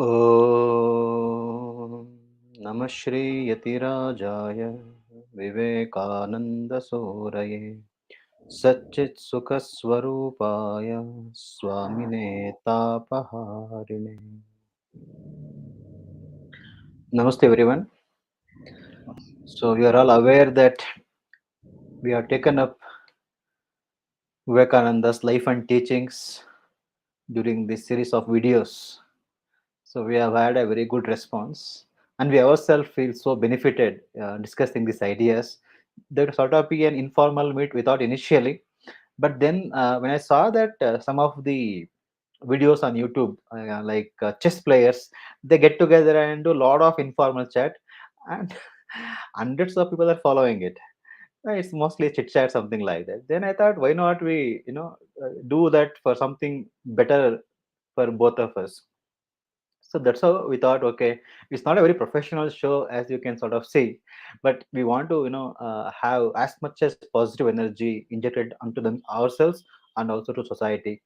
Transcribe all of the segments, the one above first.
ॐ नमः श्रीयतिराजाय विवेकानन्दसूरये सच्चित्सुखस्वरूपाय स्वामिने तापहारिणे. Namaste everyone. So we are all aware that we have taken up Vivekananda's life and teachings during this series of videos. So we have had a very good response, and we ourselves feel so benefited discussing these ideas. There sort of be an informal meet without initially, but then when I saw that some of the videos on YouTube, like chess players, they get together and do a lot of informal chat, and hundreds of people are following it. It's mostly chit chat, something like that. Then I thought, why not we, do that for something better for both of us. So that's how we thought, okay, it's not a very professional show as you can sort of see, but we want to, have as much as positive energy injected onto them ourselves and also to society.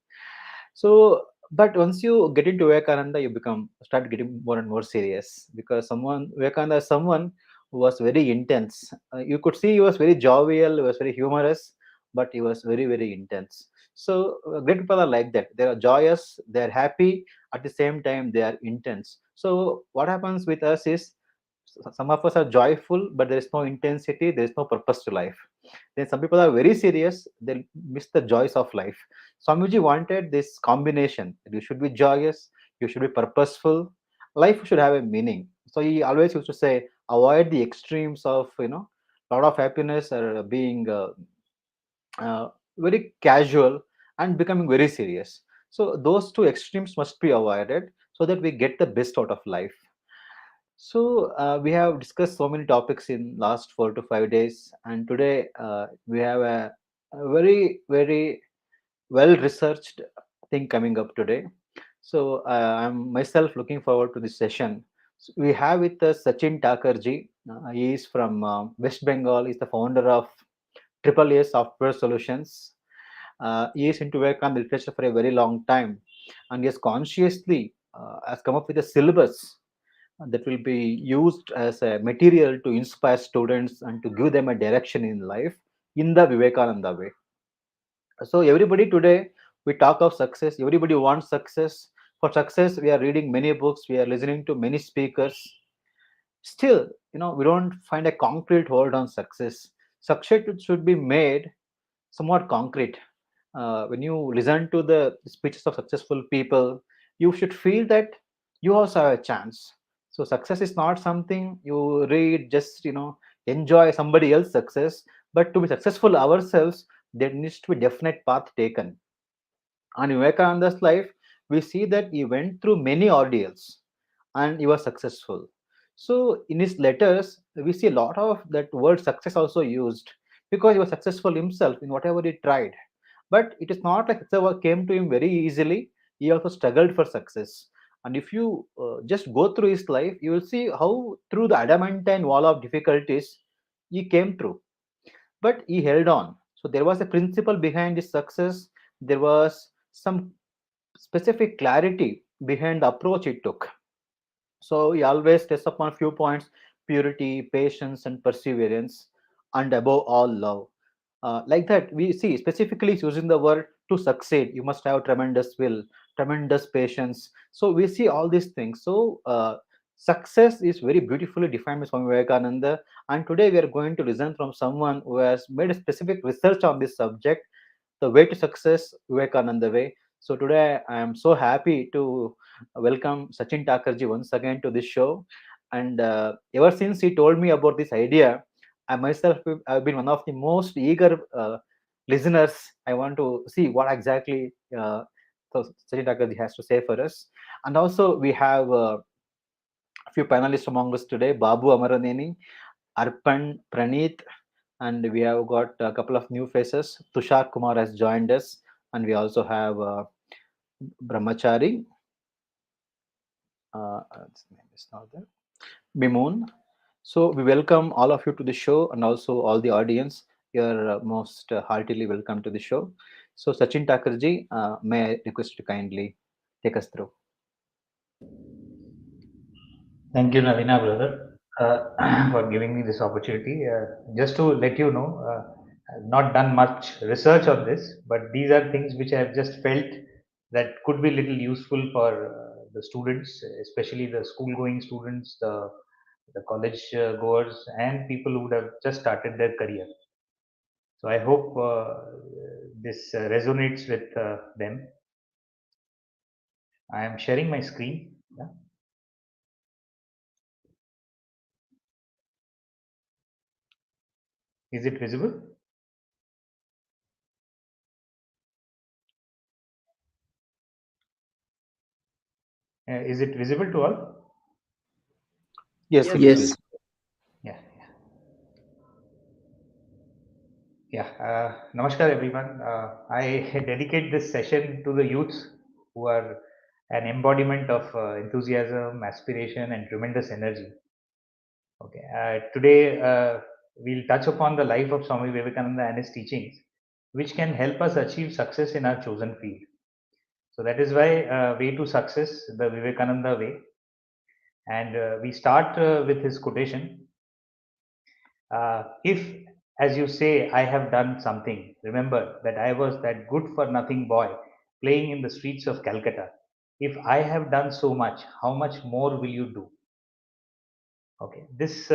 So, but once you get into Vivekananda, you start getting more and more serious, because Vivekananda is someone who was very intense. You could see he was very jovial, he was very humorous, but he was very, very intense. So, great people are like that. They are joyous, they are happy, at the same time, they are intense. So, what happens with us is some of us are joyful, but there is no intensity, there is no purpose to life. Then some people are very serious, they miss the joys of life. Swamiji wanted this combination. You should be joyous, you should be purposeful, life should have a meaning. So he always used to say, avoid the extremes of, lot of happiness or being uh, very casual and becoming very serious. So those two extremes must be avoided so that we get the best out of life. So we have discussed so many topics in last 4 to 5 days, and today we have a very, very well researched thing coming up today. So I'm myself looking forward to this session. So we have with us Sachin Takarji. He is from West Bengal. He's the founder of AAA Software Solutions. He is into Vivekananda literature for a very long time, and he has consciously has come up with a syllabus that will be used as a material to inspire students and to give them a direction in life in the Vivekananda way. So everybody today, we talk of success. Everybody wants success. For success, we are reading many books. We are listening to many speakers. Still, we don't find a concrete hold on success. Success should be made somewhat concrete. When you listen to the speeches of successful people, you should feel that you also have a chance. So success is not something you read, just enjoy somebody else's success, but to be successful ourselves, there needs to be definite path taken. On Vivekananda's life, we see that he went through many ordeals and he was successful. So in his letters, we see a lot of that word success also used, because he was successful himself in whatever he tried. But it is not like success came to him very easily. He also struggled for success. And if you just go through his life, you will see how through the adamantine wall of difficulties he came through, but he held on. So there was a principle behind his success. There was some specific clarity behind the approach he took. So he always tests upon few points: purity, patience, and perseverance, and above all, love. Like that, we see specifically he's using the word to succeed. You must have tremendous will, tremendous patience. So we see all these things. So success is very beautifully defined by Swami Vivekananda. And today we are going to listen from someone who has made a specific research on this subject, the way to success, Vivekananda way. So today I am so happy to welcome Sachin Takarji once again to this show. And ever since he told me about this idea, I myself have been one of the most eager listeners. I want to see what exactly Sachin Takarji has to say for us. And also we have a few panelists among us today: Babu Amaraneni, Arpan, Praneeth, and we have got a couple of new faces. Tushar Kumar has joined us, and we also have Brahmachari. Its name is not there. Mimoon. So we welcome all of you to the show, and also all the audience. You're most heartily welcome to the show. So Sachin Takarji, may I request you to kindly take us through. Thank you, Navina, brother, for giving me this opportunity. Just to let you know, I've not done much research on this, but these are things which I have just felt that could be little useful for the students, especially the school-going students, the college goers, and people who would have just started their career. So I hope this resonates with them. I am sharing my screen. Yeah. Is it visible? Is it visible to all? Yes, it is Yes. visible. Yeah. Yeah. Namaskar, everyone. I dedicate this session to the youths who are an embodiment of enthusiasm, aspiration, and tremendous energy. Okay. Today, we'll touch upon the life of Swami Vivekananda and his teachings, which can help us achieve success in our chosen field. So that is why Way to Success, the Vivekananda Way. And we start with his quotation. If, as you say, I have done something, remember that I was that good for nothing boy playing in the streets of Calcutta. If I have done so much, how much more will you do? Okay, this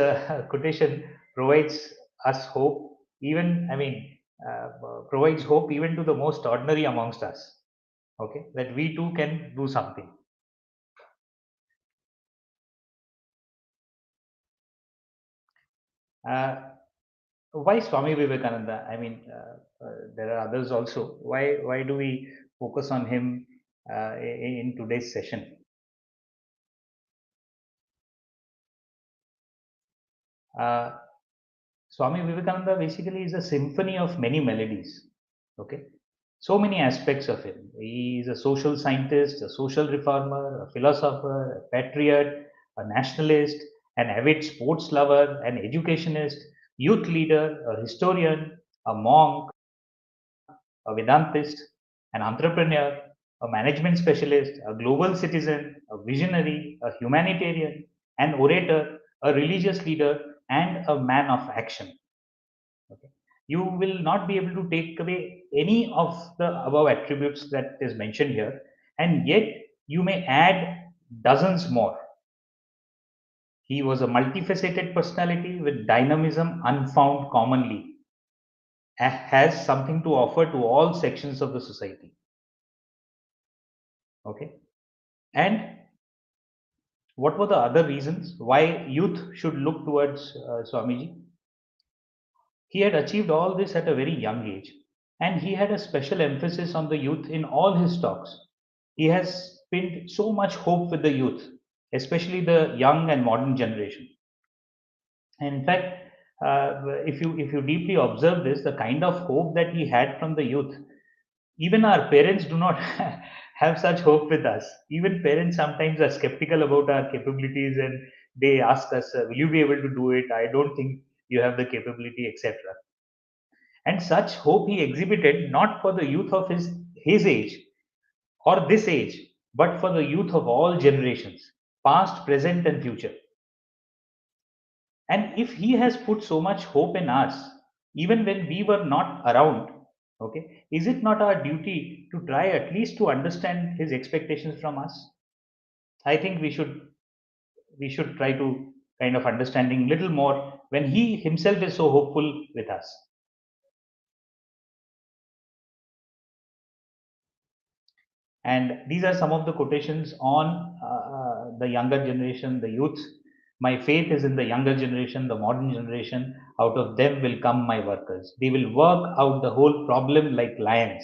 quotation provides us hope, even, provides hope even to the most ordinary amongst us. Okay, that we too can do something. Uh, why Swami Vivekananda? There are others also. Why do we focus on him in today's session? Uh, Swami Vivekananda basically is a symphony of many melodies. Okay, so many aspects of him. He is a social scientist, a social reformer, a philosopher, a patriot, a nationalist, an avid sports lover, an educationist, youth leader, a historian, a monk, a Vedantist, an entrepreneur, a management specialist, a global citizen, a visionary, a humanitarian, an orator, a religious leader, and a man of action. Okay. You will not be able to take away any of the above attributes that is mentioned here, and yet you may add dozens more. He was a multifaceted personality with dynamism unfound commonly, has something to offer to all sections of the society. Okay. And what were the other reasons why youth should look towards Swamiji? He had achieved all this at a very young age, and he had a special emphasis on the youth in all his talks. He has pinned so much hope with the youth, especially the young and modern generation. And in fact, if you deeply observe this, the kind of hope that he had from the youth, even our parents do not have such hope with us. Even parents sometimes are skeptical about our capabilities, and they ask us, "Will you be able to do it? I don't think you have the capability, etc." And such hope he exhibited not for the youth of his age or this age, but for the youth of all generations, past, present, and future. And if he has put so much hope in us, even when we were not around, okay, is it not our duty to try at least to understand his expectations from us? I think we should try to kind of understanding little more when he himself is so hopeful with us. And these are some of the quotations on the younger generation, the youth. My faith is in the younger generation, the modern generation. Out of them will come my workers. They will work out the whole problem like lions.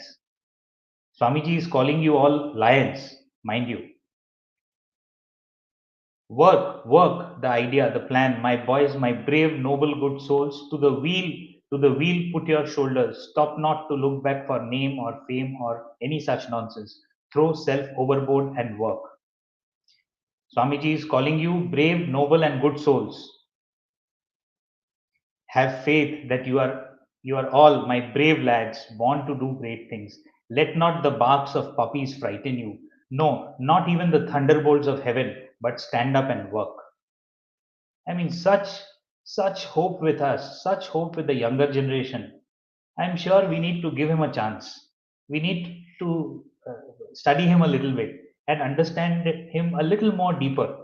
Swamiji is calling you all lions, mind you. Work, the idea, the plan. My boys, my brave, noble, good souls, to the wheel put your shoulders. Stop not to look back for name or fame or any such nonsense. Throw self overboard and work. Swamiji is calling you brave, noble, and good souls. Have faith that you are all my brave lads, born to do great things. Let not the barks of puppies frighten you. No, not even the thunderbolts of heaven, but stand up and work. I mean, such hope with us, such hope with the younger generation. I'm sure we need to give him a chance. We need to study him a little bit and understand him a little more deeper.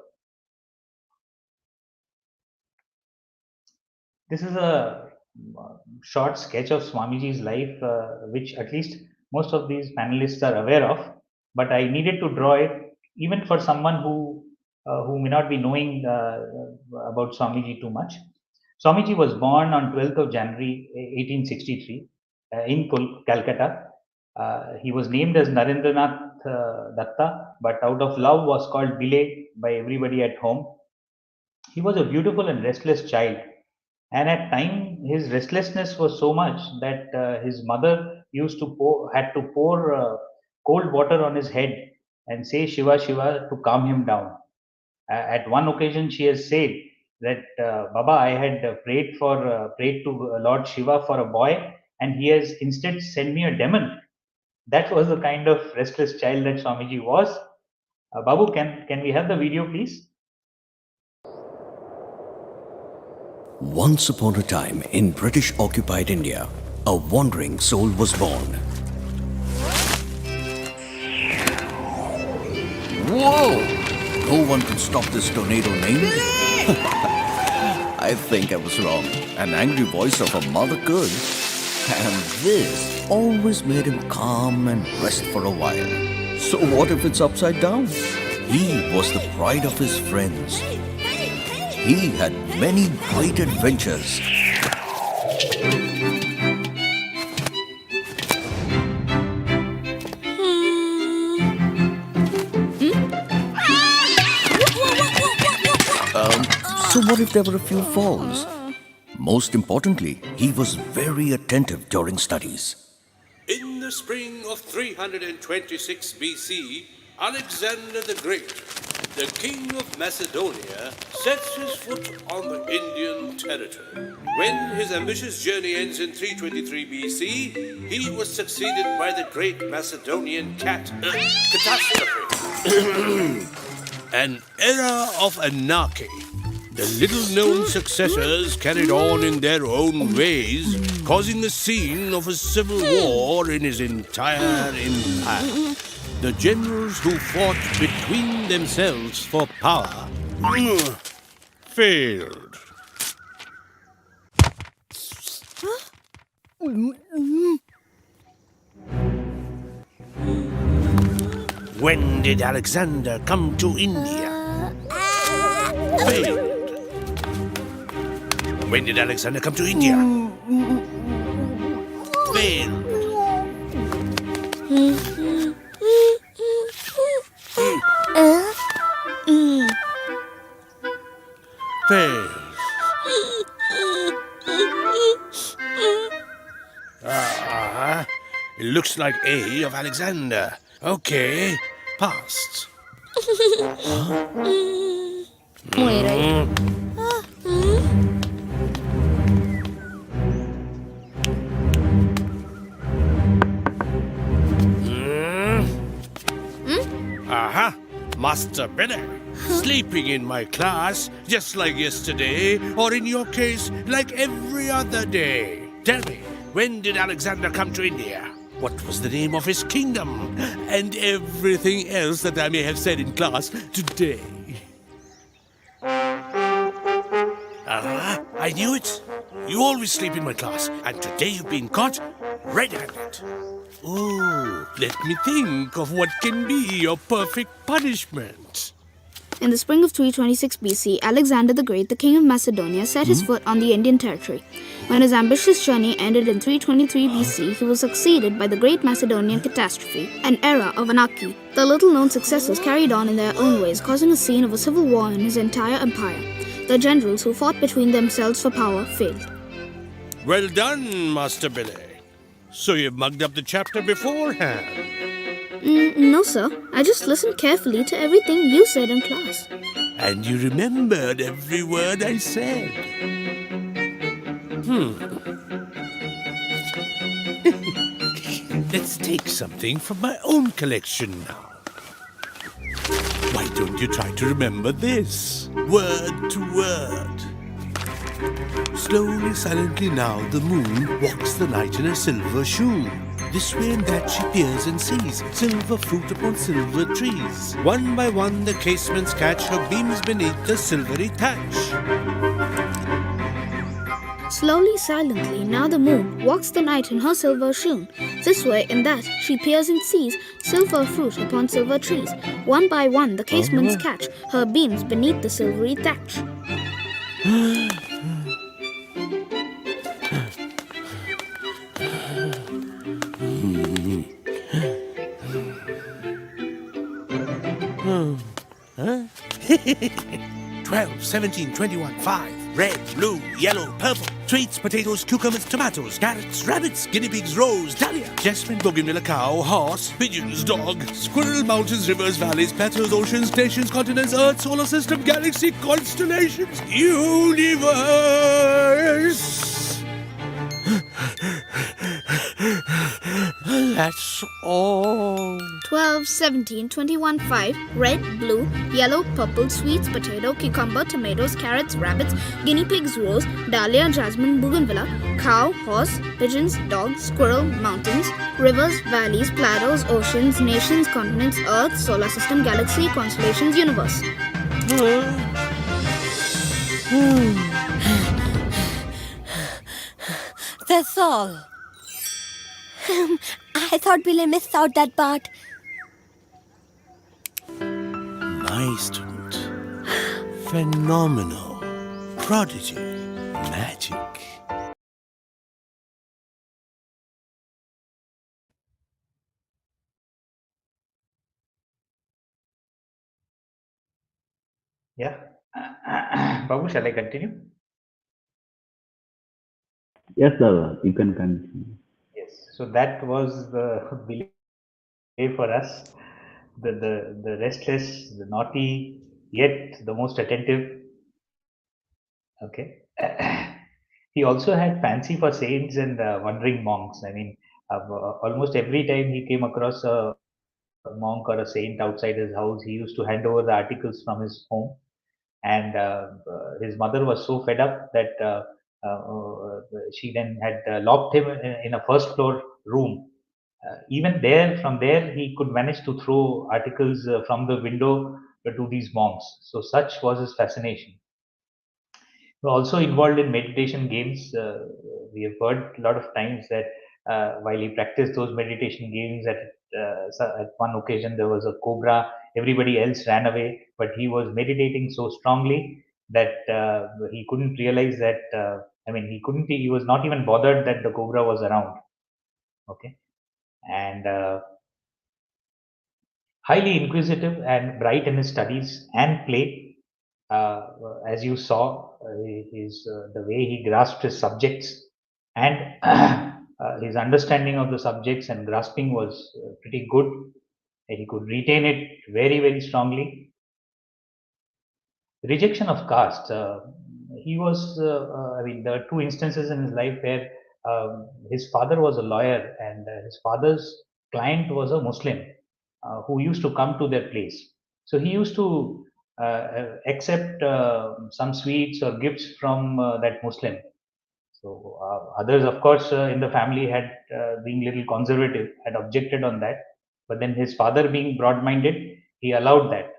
This is a short sketch of Swamiji's life, which at least most of these panelists are aware of. But I needed to draw it even for someone who may not be knowing about Swamiji too much. Swamiji was born on 12th of January 1863 in Calcutta. He was named as Narendranath Datta, but out of love was called Bile by everybody at home. He was a beautiful and restless child, and at time his restlessness was so much that his mother had to pour cold water on his head and say Shiva Shiva to calm him down. At one occasion, she has said that Baba, I had prayed to Lord Shiva for a boy, and he has instead sent me a demon. That was the kind of restless child that Swamiji was. Babu, can we have the video, please? Once upon a time in British-occupied India, a wandering soul was born. Whoa! No one can stop this tornado named. I think I was wrong. An angry voice of a mother could. And this always made him calm and rest for a while. So what if it's upside down? He was the pride of his friends. He had many great adventures. So what if there were a few falls? Most importantly, he was very attentive during studies. In the spring of 326 BC, Alexander the Great, the king of Macedonia, sets his foot on the Indian territory. When his ambitious journey ends in 323 BC, he was succeeded by the great Macedonian catastrophe. An era of anarchy. The little-known successors carried on in their own ways, causing the scene of a civil war in his entire empire. The generals who fought between themselves for power failed. When did Alexander come to India? Failed. When did Alexander come to India? Failed. Failed. It looks like A of Alexander. Okay, passed. Aha, Master Billy. Sleeping in my class, just like yesterday, or in your case, like every other day. Tell me, when did Alexander come to India? What was the name of his kingdom? And everything else that I may have said in class today. I knew it. You always sleep in my class, and today you've been caught red-handed. Oh, let me think of what can be your perfect punishment. In the spring of 326 BC, Alexander the Great, the king of Macedonia, set his foot on the Indian territory. When his ambitious journey ended in 323 BC, he was succeeded by the Great Macedonian Catastrophe, an era of anarchy. The little-known successors carried on in their own ways, causing a scene of a civil war in his entire empire. The generals who fought between themselves for power failed. Well done, Master Billy. So you've mugged up the chapter beforehand. No, sir. I just listened carefully to everything you said in class. And you remembered every word I said. Let's take something from my own collection now. Why don't you try to remember this, word to word. Slowly, silently now, the moon walks the night in a silver shoe. This way and that she peers and sees silver fruit upon silver trees. One by one the casements catch her beams beneath the silvery thatch. Slowly, silently, now the moon walks the night in her silver shoon. This way and that she peers and sees silver fruit upon silver trees. One by one the casements catch her beams beneath the silvery thatch. 12, 17, 21, 5. Red, blue, yellow, purple. Sweets, potatoes, cucumbers, tomatoes, carrots, rabbits, guinea pigs, rose, dahlia, jasmine, bougainvillea, cow, horse, pigeons, dog, squirrel, mountains, rivers, valleys, plateaus, oceans, nations, continents, earth, solar system, galaxy, constellations, universe. That's all. 12, 17, 21, 5. Red, blue, yellow, purple, sweets, potato, cucumber, tomatoes, carrots, rabbits, guinea pigs, rose, dahlia, jasmine, bougainvillea, cow, horse, pigeons, dog, squirrel, mountains, rivers, valleys, plateaus, oceans, nations, continents, earth, solar system, galaxy, constellations, universe. That's all. I thought Billy missed out that part. My student. Phenomenal. Prodigy. Magic. Yeah. Babu, shall I continue? Yes, Dada, you can continue. Yes. So that was the belief for us. The restless, the naughty, yet the most attentive. Okay. He also had fancy for saints and wandering monks. I mean, almost every time he came across a monk or a saint outside his house, he used to hand over the articles from his home. And his mother was so fed up that she then had locked him in a first floor room. Even there, from there, he could manage to throw articles from the window to these monks. So such was his fascination. We're also involved in meditation games. We have heard a lot of times that while he practiced those meditation games, at one occasion there was a cobra. Everybody else ran away, but he was meditating so strongly that he couldn't realize that. I mean, he couldn't. He was not even bothered that the cobra was around. Okay, and highly inquisitive and bright in his studies and play. As you saw, the way he grasped his subjects and his understanding of the subjects and grasping was pretty good. He could retain it very, very strongly. Rejection of caste. He was, I mean, there are two instances in his life where his father was a lawyer and his father's client was a Muslim who used to come to their place. So he used to accept some sweets or gifts from that Muslim. So others, of course, in the family had, being little conservative, had objected on that. But then his father, being broad-minded, he allowed that.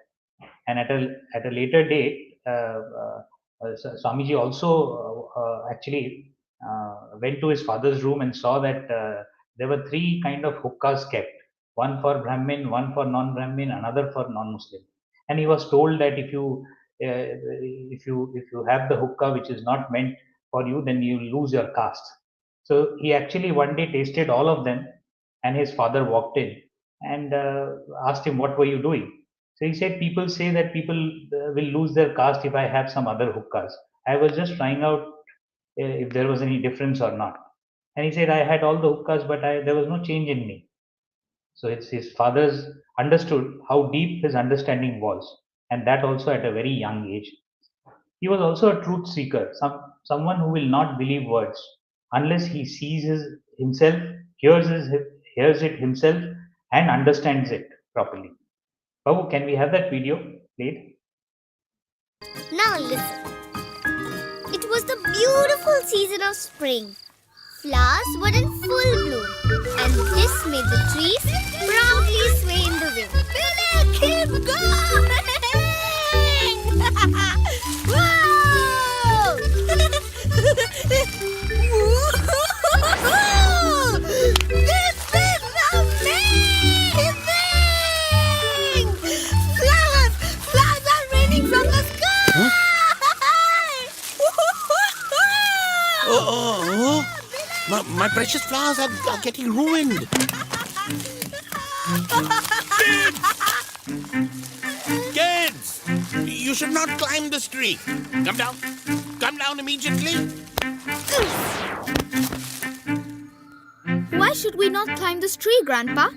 And at a later date, Swamiji also actually went to his father's room and saw that there were three kind of hookahs kept: one for Brahmin, one for non-Brahmin, another for non-Muslim. And he was told that if you have the hookah which is not meant for you, then you lose your caste. So he actually one day tasted all of them, and his father walked in and asked him, "What were you doing?" So he said, "People say that people will lose their caste if I have some other hookahs. I was just trying out if there was any difference or not." And he said, "I had all the hookahs, but there was no change in me." So it's his father's understood how deep his understanding was, and that also at a very young age. He was also a truth seeker, someone who will not believe words unless he sees himself, hears it himself, and understands it properly. Babu, can we have that video? played. Now listen. It was the beautiful season of spring. Flowers were in full bloom, and this made the trees proudly sway in the wind. Billy, keep going! Whoa! This is amazing! Flowers are raining from the sky! My precious flowers are getting ruined. Kids! You should not climb this tree. Come down. Come down immediately. Why should we not climb this tree, Grandpa?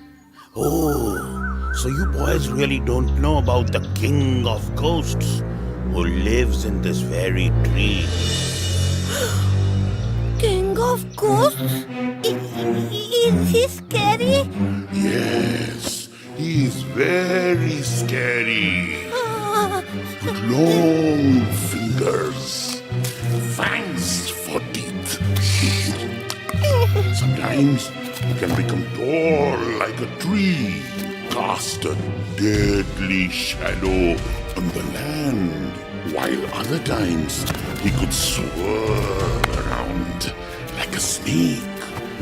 Oh, so you boys really don't know about the king of ghosts who lives in this very tree. King of Ghosts? Is he scary? Yes, he is very scary. Long fingers, fangs for teeth. Sometimes he can become tall like a tree, cast a deadly shadow on the land, while other times he could swirl around like a snake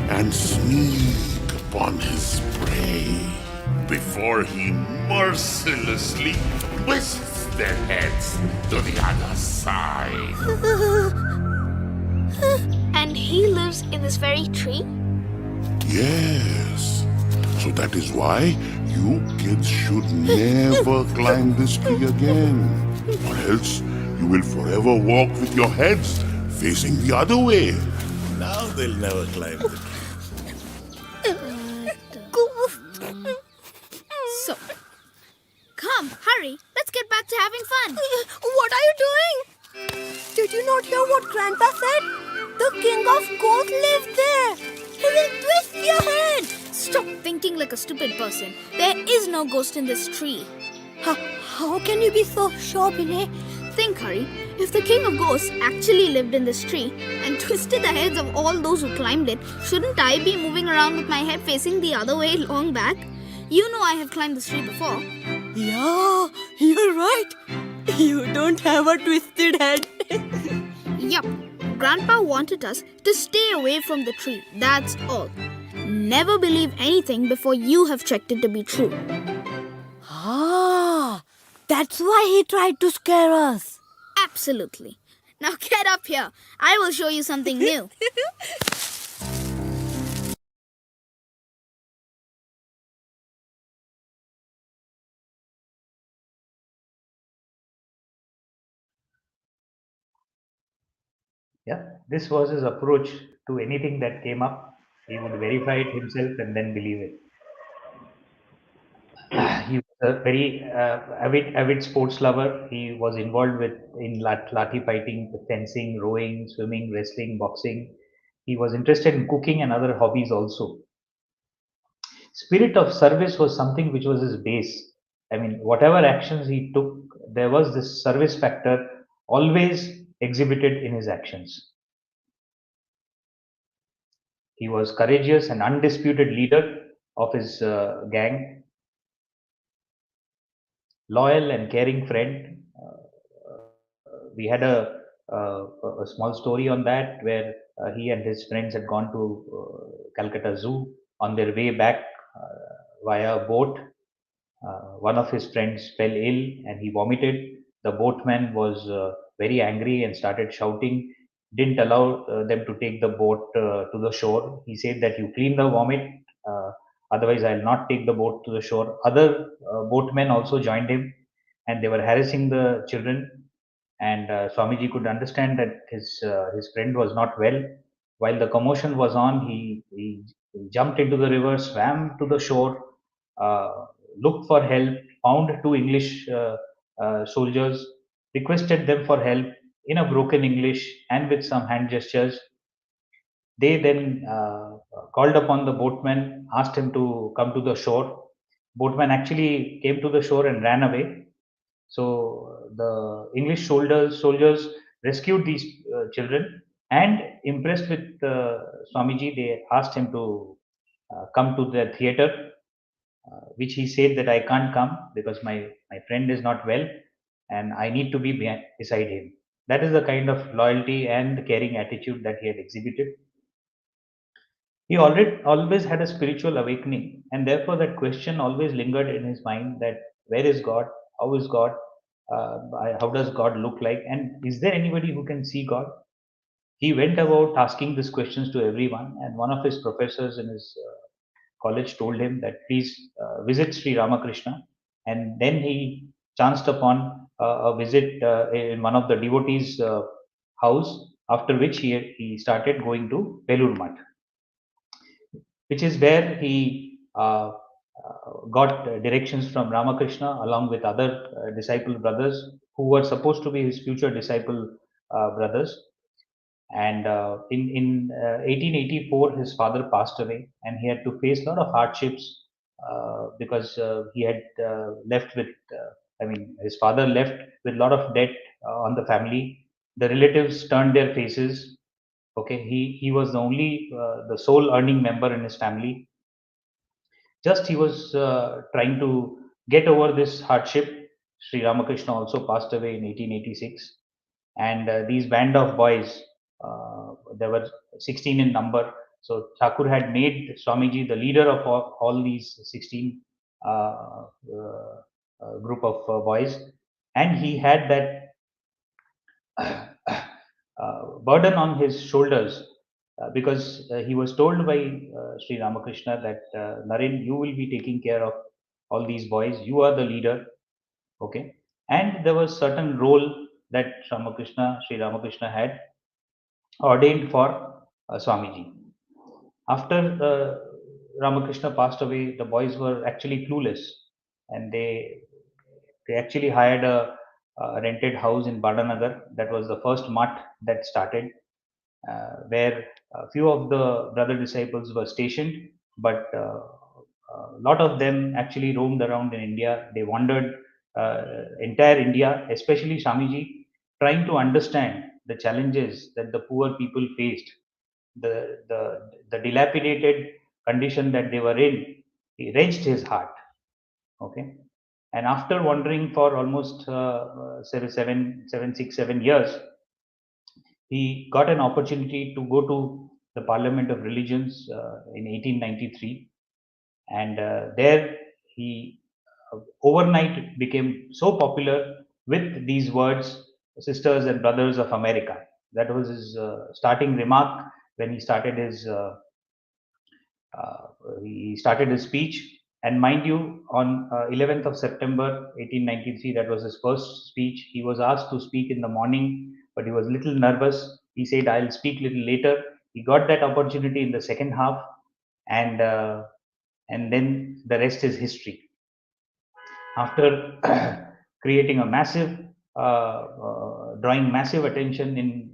and sneak upon his prey before he mercilessly twists their heads to the other side. And he lives in this very tree? Yes. So that is why you kids should never climb this tree again. Or else you will forever walk with your heads facing the other way. Now they'll never climb the tree. So, come, hurry. Let's get back to having fun. What are you doing? Did you not hear what Grandpa said? The King of Ghosts lives there. He will twist your head. Stop thinking like a stupid person. There is no ghost in this tree. How can you be so sure, Billy? Think, Hurry. If the King of Ghosts actually lived in this tree and twisted the heads of all those who climbed it, shouldn't I be moving around with my head facing the other way long back? You know I have climbed this tree before. Yeah, you're right. You don't have a twisted head. Yup. Grandpa wanted us to stay away from the tree. That's all. Never believe anything before you have checked it to be true. That's why he tried to scare us. Absolutely. Now get up here. I will show you something new. Yeah, this was his approach to anything that came up. He would verify it himself and then believe it. He was a very avid sports lover. He was involved in lathi fighting, fencing, rowing, swimming, wrestling, boxing. He was interested in cooking and other hobbies also. Spirit of service was something which was his base. I mean, whatever actions he took, there was this service factor always exhibited in his actions. He was courageous and undisputed leader of his gang, loyal and caring friend. We had a small story on that where he and his friends had gone to Calcutta Zoo. On their way back via a boat, one of his friends fell ill and he vomited. The boatman was very angry and started shouting, didn't allow them to take the boat to the shore. He said that you clean the vomit, otherwise I'll not take the boat to the shore. Other boatmen also joined him and they were harassing the children. And Swamiji could understand that his friend was not well. While the commotion was on, he jumped into the river, swam to the shore, looked for help, found two English soldiers, requested them for help in a broken English and with some hand gestures. They then called upon the boatman, asked him to come to the shore. Boatman actually came to the shore and ran away. So the English soldiers rescued these children, and impressed with Swamiji, they asked him to come to the theater, which he said that I can't come because my friend is not well and I need to be beside him. That is the kind of loyalty and caring attitude that he had exhibited. He already always had a spiritual awakening, and therefore that question always lingered in his mind, that where is God? How is God? How does God look like? And is there anybody who can see God? He went about asking these questions to everyone, and one of his professors in his college told him that please visit Sri Ramakrishna. And then he chanced upon a visit in one of the devotees' house, after which he started going to Belur Math, which is where he got directions from Ramakrishna along with other disciple brothers who were supposed to be his future disciple brothers. And in 1884, his father passed away, and he had to face a lot of hardships because he had left with, his father left with a lot of debt on the family. The relatives turned their faces. Okay, he was the only the sole earning member in his family. Just he was trying to get over this hardship. Sri Ramakrishna also passed away in 1886, and these band of boys, there were 16 in number. So Thakur had made Swamiji the leader of all these 16 group of boys, and he had that burden on his shoulders, because he was told by Sri Ramakrishna that Naren, you will be taking care of all these boys. You are the leader, okay? And there was certain role that Sri Ramakrishna had ordained for Swamiji. After Ramakrishna passed away, the boys were actually clueless, and they actually hired a rented house in Badanagar. That was the first mutt that started, where a few of the brother disciples were stationed, but a lot of them actually roamed around in India. They wandered entire India, especially Swamiji, trying to understand the challenges that the poor people faced, the dilapidated condition that they were in. He wrenched his heart. Okay, and after wandering for almost 7 years, he got an opportunity to go to the Parliament of Religions in 1893, and there he overnight became so popular with these words, "Sisters and Brothers of America." That was his starting remark when uh, he started his speech. And mind you, on 11th of September 1893, that was his first speech. He was asked to speak in the morning, but he was a little nervous. He said, "I'll speak a little later." He got that opportunity in the second half, and then the rest is history. After creating a massive, drawing massive attention in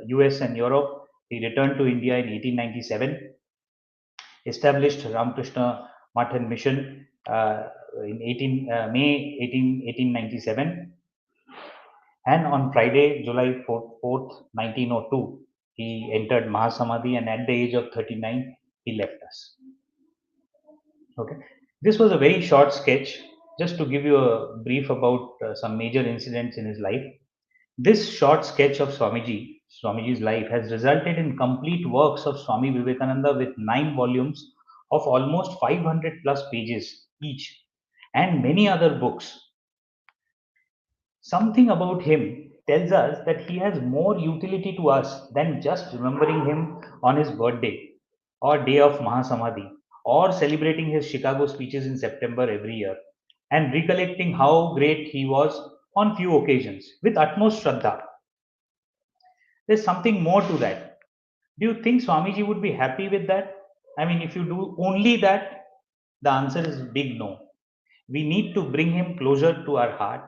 US and Europe, he returned to India in 1897, established Ramakrishna Math and Mission in May 1897. And on Friday, July 4th, 1902, he entered Mahasamadhi, and at the age of 39, he left us. Okay, this was a very short sketch just to give you a brief about some major incidents in his life. This short sketch of Swamiji's life has resulted in complete works of Swami Vivekananda with 9 volumes of almost 500 plus pages each, and many other books. Something about him tells us that he has more utility to us than just remembering him on his birthday or day of Mahasamadhi, or celebrating his Chicago speeches in September every year and recollecting how great he was on few occasions with utmost Shraddha. There's something more to that. Do you think Swamiji would be happy with that? I mean, if you do only that, the answer is big no. We need to bring him closer to our heart,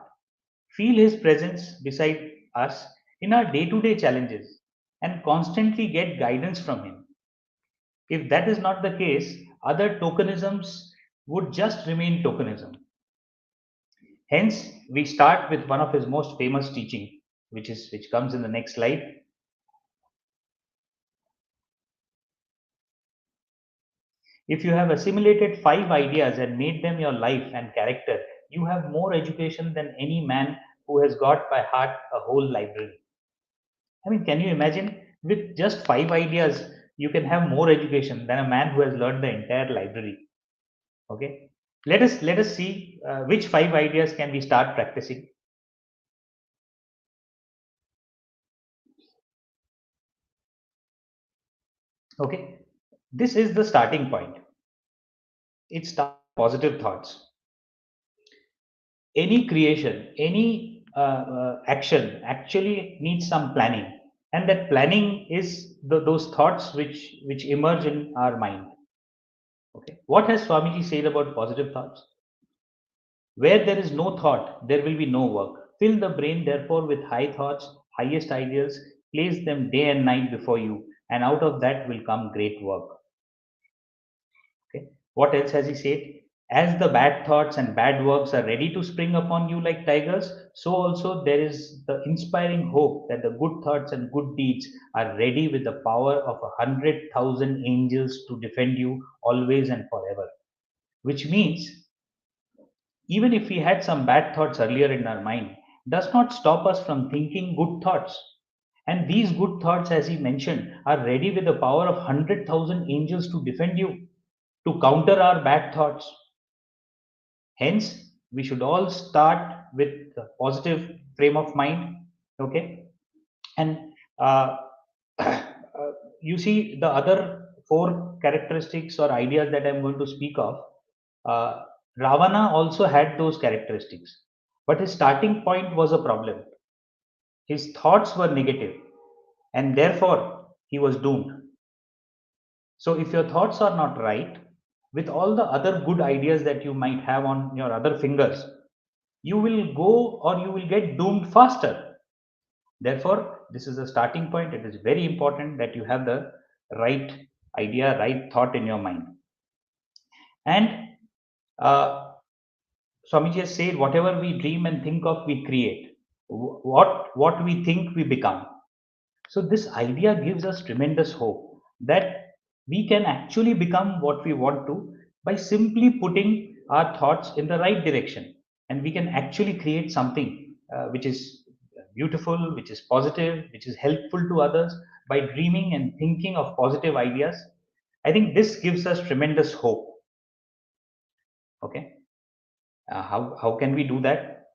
feel his presence beside us in our day to day challenges, and constantly get guidance from him. If that is not the case, other tokenisms would just remain tokenism. Hence, we start with one of his most famous teaching, which comes in the next slide. If you have assimilated 5 ideas and made them your life and character, you have more education than any man who has got by heart a whole library. I mean, can you imagine? With just 5 ideas, you can have more education than a man who has learned the entire library. Okay, let us see which 5 ideas can we start practicing. Okay, this is the starting point. It starts with positive thoughts. Any creation, any action actually needs some planning, and that planning is those thoughts which emerge in our mind. Okay, what has Swamiji said about positive thoughts? Where there is no thought, there will be no work. Fill the brain, therefore, with high thoughts, highest ideals, place them day and night before you, and out of that will come great work. Okay. What else has he said? As the bad thoughts and bad works are ready to spring upon you like tigers, so also there is the inspiring hope that the good thoughts and good deeds are ready with the power of 100,000 angels to defend you always and forever. Which means even if we had some bad thoughts earlier in our mind, does not stop us from thinking good thoughts. And these good thoughts, as he mentioned, are ready with the power of 100,000 angels to defend you, to counter our bad thoughts. Hence, we should all start with a positive frame of mind. Okay. And you see, the other 4 characteristics or ideas that I'm going to speak of, uh, Ravana also had those characteristics, but his starting point was a problem. His thoughts were negative, and therefore he was doomed. So, if your thoughts are not right, with all the other good ideas that you might have on your other fingers, you will go or you will get doomed faster. Therefore, this is a starting point. It is very important that you have the right idea, right thought in your mind. And Swamiji has said, whatever we dream and think of, we create. What we think, we become. So this idea gives us tremendous hope that we can actually become what we want to by simply putting our thoughts in the right direction, and we can actually create something which is beautiful, which is positive, which is helpful to others by dreaming and thinking of positive ideas. I think this gives us tremendous hope. Okay, how can we do that?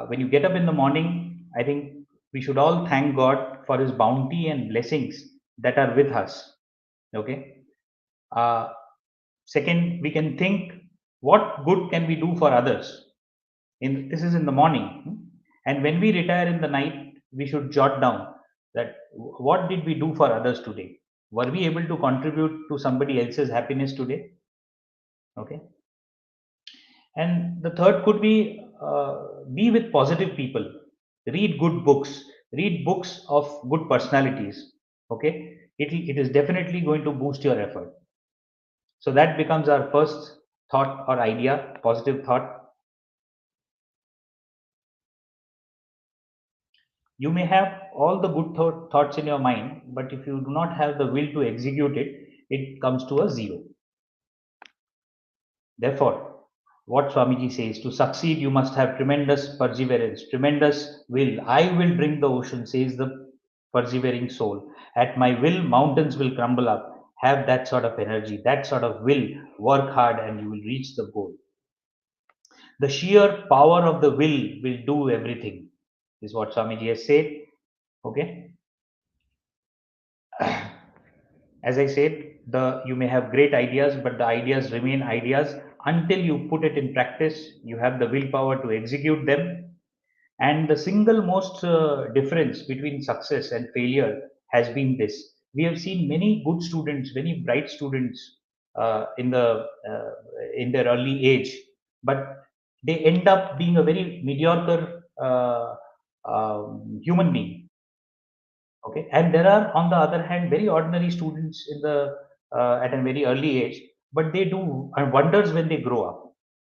When you get up in the morning, I think we should all thank God for His bounty and blessings that are with us. Okay. Uh, Second, we can think what good can we do for others. This is in the morning, and when we retire in the night, we should jot down that what did we do for others today? Were we able to contribute to somebody else's happiness today? Okay. And the third could be with positive people, read good books, read books of good personalities. Okay, it is definitely going to boost your effort. So that becomes our first thought or idea, positive thought. You may have all the good thoughts in your mind, but if you do not have the will to execute it, it comes to a zero. Therefore, what Swamiji says, to succeed, you must have tremendous perseverance, tremendous will. I will drink the ocean, says the persevering soul. At my will, mountains will crumble up. Have that sort of energy, that sort of will. Work hard, and you will reach the goal. The sheer power of the will do everything, is what Swamiji has said. Okay. As I said, you may have great ideas, but the ideas remain ideas until you put it in practice. You have the willpower to execute them. And the single most difference between success and failure has been this. We have seen many good students, many bright students in their early age, but they end up being a very mediocre human being. Okay, and there are, on the other hand, very ordinary students at a very early age, but they do wonders when they grow up.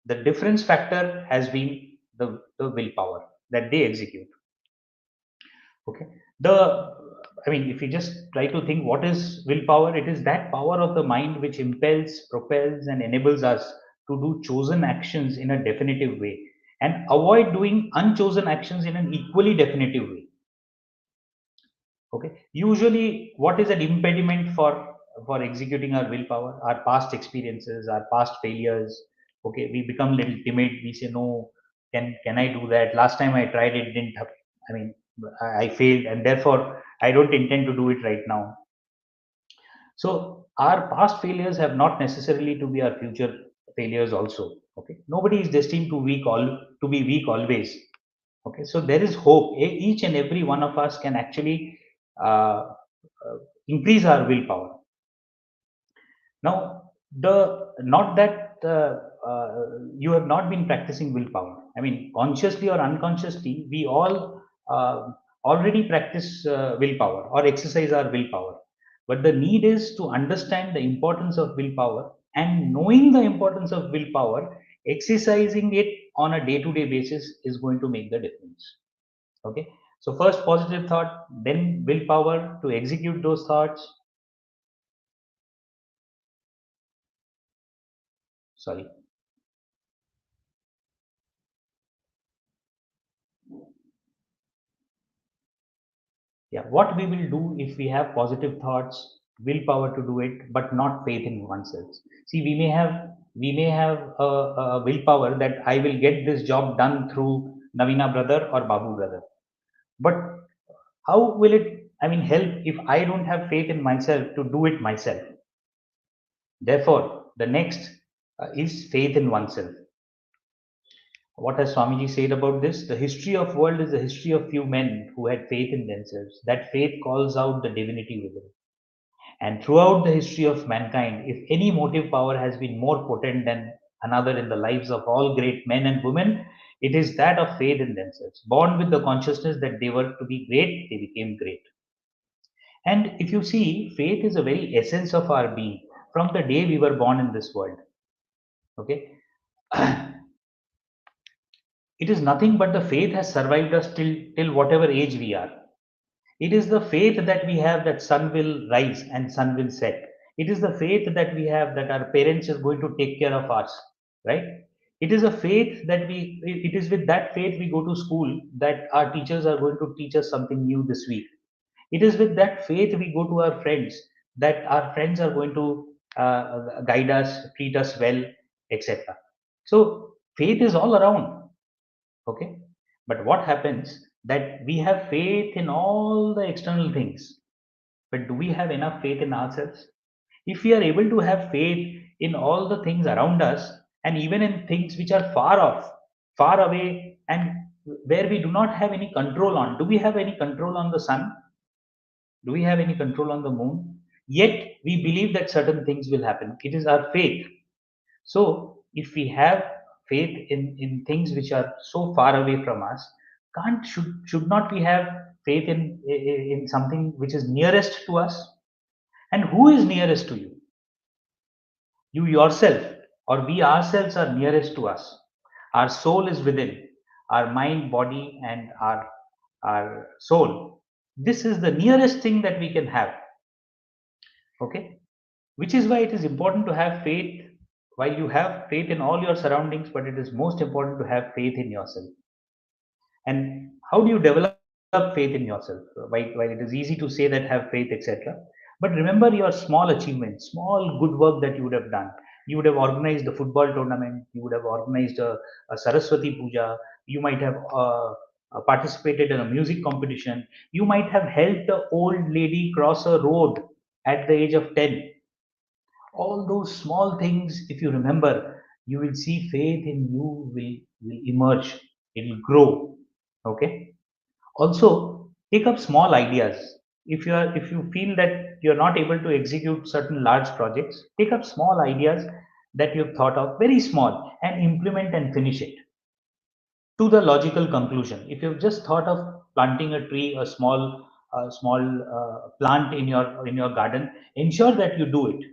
The difference factor has been the willpower that they execute. Okay. If you just try to think what is willpower, it is that power of the mind which impels, propels, and enables us to do chosen actions in a definitive way and avoid doing unchosen actions in an equally definitive way. Okay. Usually, what is an impediment for executing our willpower? Our past experiences, our past failures. Okay, we become a little timid. We say, no, can I do that? Last time I tried it, didn't have. I mean, I failed, and therefore I don't intend to do it right now. So our past failures have not necessarily to be our future failures also. Okay, nobody is destined to be weak always. Okay, so there is hope. Each and every one of us can actually uh, increase our willpower. Now, the not that you have not been practicing willpower. I mean, consciously or unconsciously, we all already practice willpower or exercise our willpower. But the need is to understand the importance of willpower, and knowing the importance of willpower, exercising it on a day-to-day basis is going to make the difference. Okay. So first positive thought, then willpower to execute those thoughts. Sorry. Yeah, what we will do if we have positive thoughts, willpower to do it, but not faith in oneself. See, we may have a willpower that I will get this job done through Navina brother or Babu brother, but how will it, I mean, help if I don't have faith in myself to do it myself? Therefore the next is faith in oneself. What has Swamiji said about this? The history of world is the history of few men who had faith in themselves. That faith calls out the divinity within. And throughout the history of mankind, if any motive power has been more potent than another in the lives of all great men and women, it is that of faith in themselves. Born with the consciousness that they were to be great, they became great. And if you see, faith is a very essence of our being from the day we were born in this world. Okay. It is nothing but the faith has survived us till whatever age we are. It is the faith that we have that sun will rise and sun will set. It is the faith that we have that our parents is going to take care of us, right? It is a faith that it is with that faith we go to school, that our teachers are going to teach us something new this week. It is with that faith we go to our friends, that our friends are going to guide us, treat us well, etc. So faith is all around. Okay. But what happens that we have faith in all the external things, but do we have enough faith in ourselves? If we are able to have faith in all the things around us, and even in things which are far off, far away, and where we do not have any control on, do we have any control on the sun? Do we have any control on the moon? Yet we believe that certain things will happen. It is our faith. So, if we have faith in things which are so far away from us, can't should not we have faith in something which is nearest to us? And who is nearest to you? You yourself, or we ourselves are nearest to us. Our soul is within, our mind, body, and our soul. This is the nearest thing that we can have. Okay, which is why it is important to have faith. While you have faith in all your surroundings, but it is most important to have faith in yourself. And how do you develop faith in yourself? While it is easy to say that have faith, etc., but remember your small achievements, small good work that you would have done. You would have organized a football tournament, you would have organized a Saraswati Puja, you might have participated in a music competition, you might have helped an old lady cross a road at the age of 10. All those small things, if you remember, you will see faith in you will emerge, it will grow. Okay. Also, take up small ideas. If you feel that you're not able to execute certain large projects, take up small ideas that you've thought of, very small, and implement and finish it to the logical conclusion. If you've just thought of planting a tree, a small plant in your garden, ensure that you do it.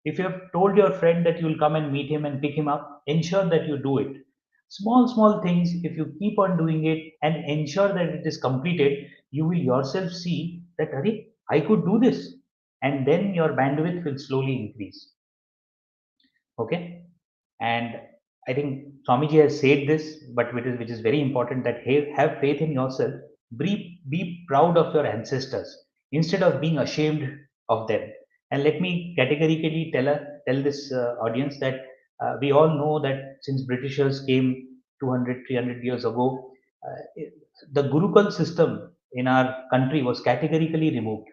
If you have told your friend that you will come and meet him and pick him up, ensure that you do it. Small things, if you keep on doing it and ensure that it is completed, you will yourself see that, Ari, I could do this. And then your bandwidth will slowly increase. Okay? And I think Swamiji has said this, but which is very important, that have faith in yourself, be proud of your ancestors instead of being ashamed of them. And let me categorically tell this audience that we all know that since Britishers came 200, 300 years ago, the Gurukul system in our country was categorically removed.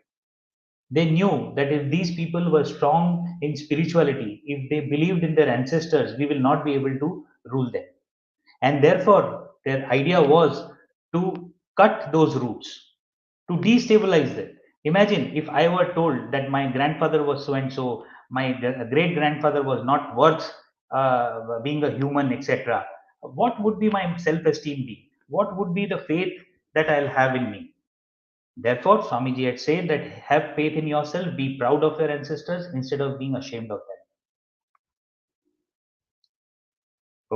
They knew that if these people were strong in spirituality, if they believed in their ancestors, we will not be able to rule them. And therefore, their idea was to cut those roots, to destabilize them. Imagine if I were told that my grandfather was so and so, my great grandfather was not worth being a human, etc. What would be my self esteem be? What would be the faith that I'll have in me? Therefore, Swamiji had said that have faith in yourself, be proud of your ancestors instead of being ashamed of them.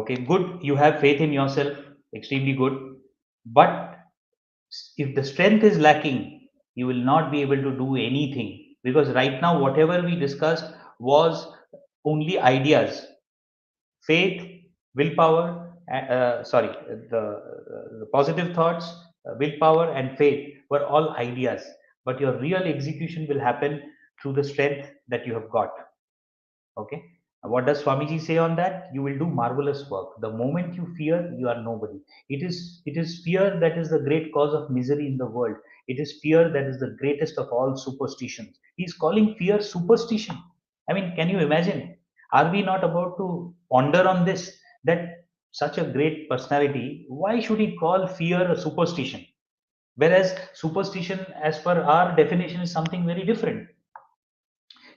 Okay, good. You have faith in yourself, extremely good. But if the strength is lacking, you will not be able to do anything, because right now, whatever we discussed was only ideas. Faith, willpower, the positive thoughts, willpower, and faith were all ideas. But your real execution will happen through the strength that you have got. Okay. What does Swamiji say on that? You will do marvelous work. The moment you fear, you are nobody. It is fear that is the great cause of misery in the world. It is fear that is the greatest of all superstitions. He's calling fear superstition. I mean, can you imagine? Are we not about to ponder on this? That such a great personality, why should he call fear a superstition? Whereas superstition, as per our definition, is something very different.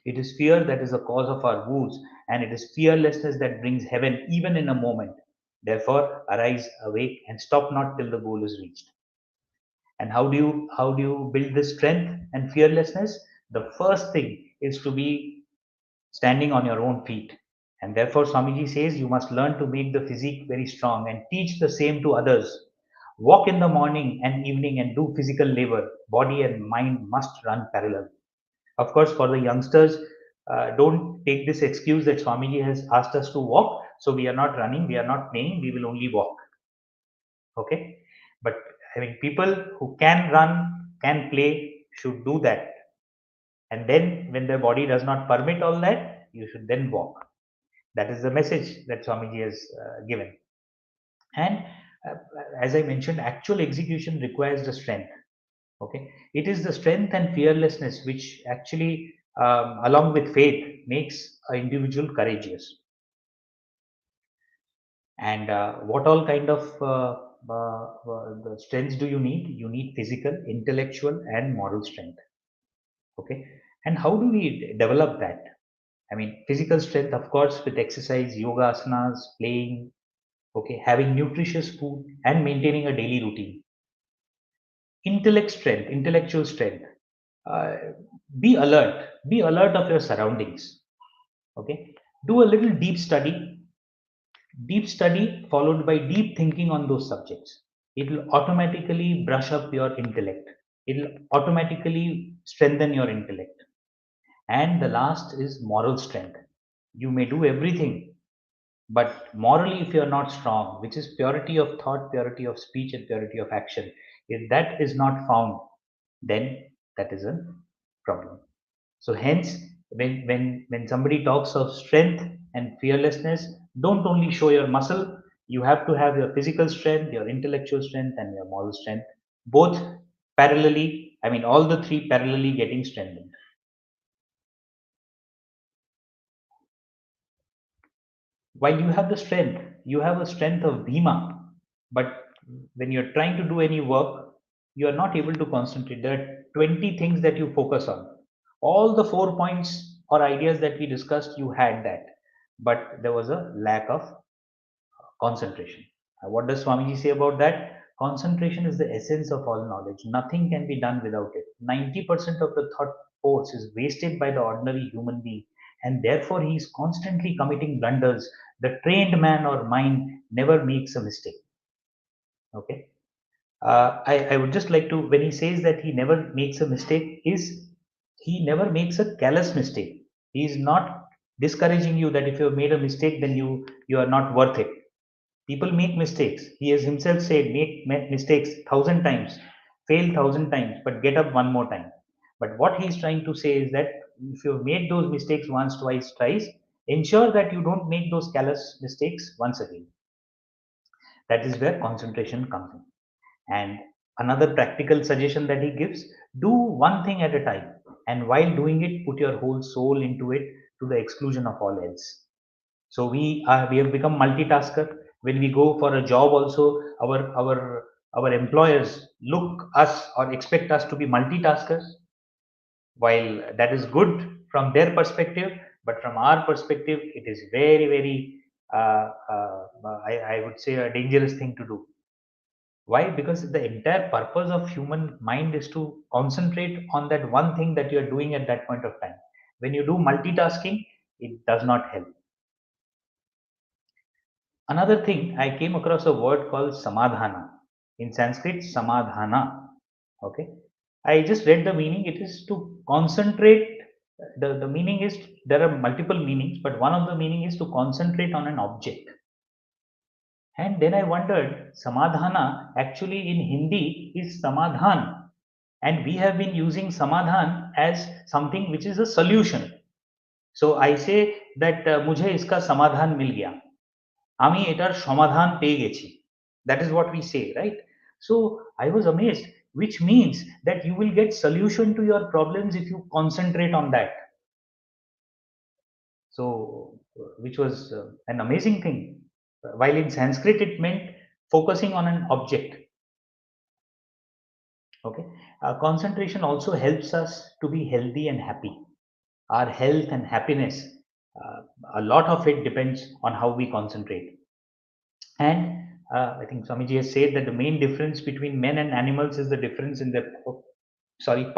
It is fear that is the cause of our wounds, and it is fearlessness that brings heaven even in a moment. Therefore, arise, awake, and stop not till the goal is reached. And how do you build this strength and fearlessness? The first thing is to be standing on your own feet. And therefore, Swamiji says you must learn to make the physique very strong and teach the same to others. Walk in the morning and evening and do physical labor. Body and mind must run parallel. Of course, for the youngsters, don't take this excuse that Swamiji has asked us to walk, so we are not running, we are not playing, we will only walk. Okay? But I mean, people who can run, can play, should do that. And then, when their body does not permit all that, you should then walk. That is the message that Swamiji has given. And uh, as I mentioned, actual execution requires the strength. Okay, it is the strength and fearlessness which actually, along with faith, makes an individual courageous. And what all kind of the strengths do you need? You need physical, intellectual, and moral strength. Okay, and how do we develop that? I mean, physical strength, of course, with exercise, yoga asanas, playing, okay, having nutritious food, and maintaining a daily routine. Intellectual strength, uh, be alert of your surroundings. Okay, do a little deep study followed by deep thinking on those subjects. It will automatically brush up your intellect. It will automatically strengthen your intellect. And the last is moral strength. You may do everything, but morally, if you are not strong, which is purity of thought, purity of speech, and purity of action, if that is not found, then that is a problem. So hence, when somebody talks of strength and fearlessness, don't only show your muscle. You have to have your physical strength, your intellectual strength, and your moral strength, both parallelly. I mean, all the three parallelly getting strengthened. While you have the strength, you have a strength of bhima, but when you're trying to do any work, you are not able to concentrate. There are 20 things that you focus on. All the 4 points or ideas that we discussed, you had that, but there was a lack of concentration. What does Swamiji say about that? Concentration is the essence of all knowledge. Nothing can be done without it. 90% of the thought force is wasted by the ordinary human being, and therefore he is constantly committing blunders. The trained man or mind never makes a mistake. Okay. I would just like to, when he says that he never makes a mistake, is he never makes a callous mistake. He is not discouraging you that if you have made a mistake, then you are not worth it. People make mistakes. He has himself said, make mistakes 1,000 times, fail 1,000 times, but get up one more time. But what he is trying to say is that if you have made those mistakes once, twice, thrice, ensure that you don't make those callous mistakes once again. That is where concentration comes in. And another practical suggestion that he gives, do one thing at a time. And while doing it, put your whole soul into it to the exclusion of all else. So we have become multitasker. When we go for a job also, our employers look us or expect us to be multitaskers. While that is good from their perspective, but from our perspective, it is very, very, I would say, a dangerous thing to do. Why? Because the entire purpose of human mind is to concentrate on that one thing that you are doing at that point of time. When you do multitasking, it does not help. Another thing, I came across a word called samadhana. In Sanskrit, samadhana. Okay. I just read the meaning. It is to concentrate. The meaning is, there are multiple meanings, but one of the meaning is to concentrate on an object. And then I wondered, samadhana actually in Hindi is samadhan. And we have been using samadhan as something which is a solution. So I say that mujhe iska samadhan mil gaya. আমি এটার সমাধান পেয়ে গেছি. That is what we say, right? So I was amazed, which means that you will get solution to your problems if you concentrate on that. So, which was an amazing thing. While in Sanskrit it meant focusing on an object. Okay. Concentration also helps us to be healthy and happy. Our health and happiness, a lot of it depends on how we concentrate. And I think Swamiji has said that the main difference between men and animals is the difference in their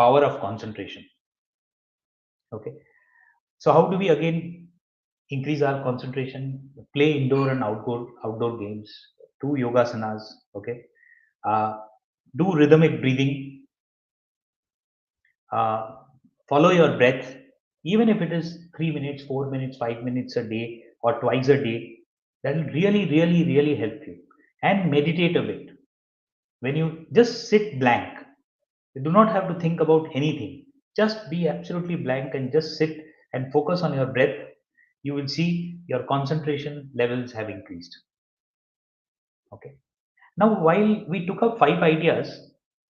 power of concentration. Okay. So how do we again increase our concentration? Play indoor and outdoor games, do yogasanas. Okay. Do rhythmic breathing. Follow your breath, even if it is 3 minutes, 4 minutes, 5 minutes a day or twice a day. That will really, really, really help you. And meditate a bit. When you just sit blank, you do not have to think about anything. Just be absolutely blank and just sit and focus on your breath. You will see your concentration levels have increased. Okay. Now, while we took up 5 ideas,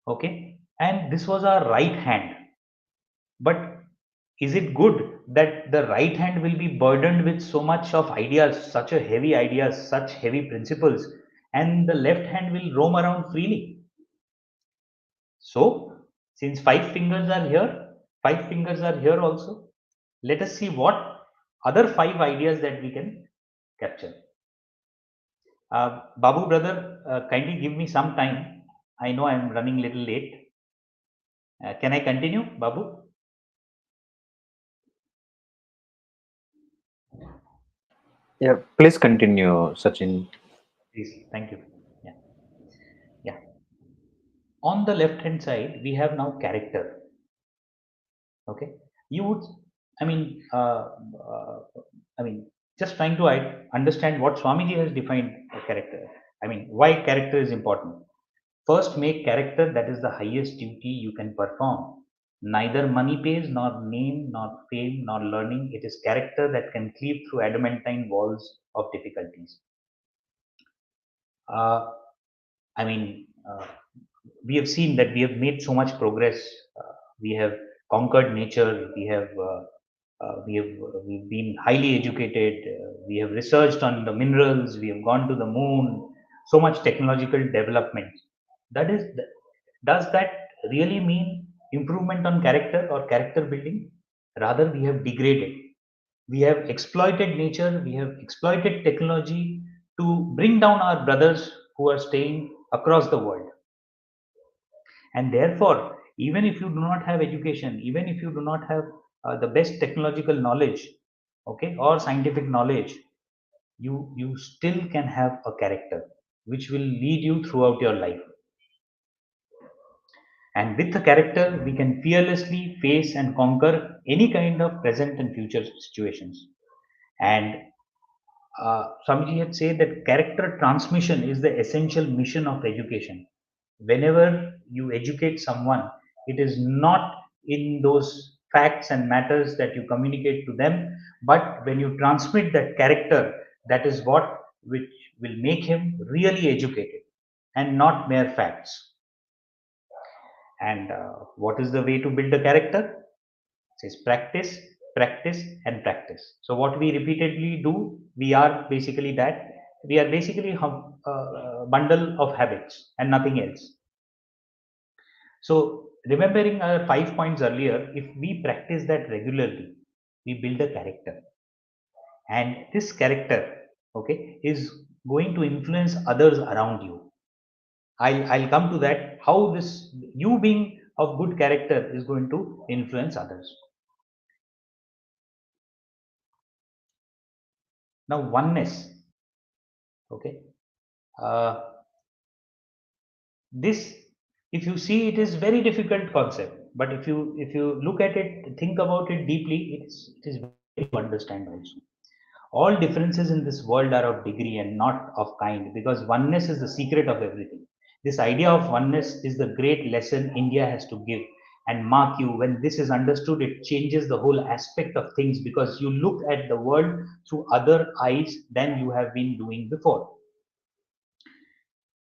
okay, and this was our right hand, but is it good that the right hand will be burdened with so much of ideas, such a heavy ideas, such heavy principles, and the left hand will roam around freely? So, since 5 fingers are here, 5 fingers are here also, let us see what other 5 ideas that we can capture. Babu brother, kindly give me some time. I know I am running a little late. Can I continue, Babu? Yeah, please continue, Sachin. Please, thank you. Yeah. Yeah. On the left hand side, we have now character. Okay. You would, I mean, I mean, just trying to understand what Swamiji has defined a character. I mean, why character is important. First, make character that is the highest duty you can perform. Neither money pays, nor name, nor fame, nor learning. It is character that can cleave through adamantine walls of difficulties. I mean, we have seen that we have made so much progress. We have conquered nature. We've been highly educated. We have researched on the minerals. We have gone to the moon. So much technological development. That is, does that really mean improvement on character or character building? Rather, we have degraded. We have exploited nature. We have exploited technology to bring down our brothers who are staying across the world. And therefore, even if you do not have education, even if you do not have the best technological knowledge, okay, or scientific knowledge, you still can have a character which will lead you throughout your life. And with a character, we can fearlessly face and conquer any kind of present and future situations. And Swamiji had said that character transmission is the essential mission of education. Whenever you educate someone, it is not in those facts and matters that you communicate to them, but when you transmit that character, that is what which will make him really educated and not mere facts. And what is the way to build a character? It says practice, practice, and practice. So what we repeatedly do, we are basically that. We are basically a bundle of habits and nothing else. So remembering our 5 points earlier, if we practice that regularly, we build a character. And this character, okay, is going to influence others around you. I'll come to that, how this you being of good character is going to influence others. Now, oneness, okay. Uh, this, if you see, it is very difficult concept. But if you look at it, think about it deeply, it is very easy to understand also. All differences in this world are of degree and not of kind, because oneness is the secret of everything. This idea of oneness is the great lesson India has to give. And mark you, when this is understood, it changes the whole aspect of things, because you look at the world through other eyes than you have been doing before.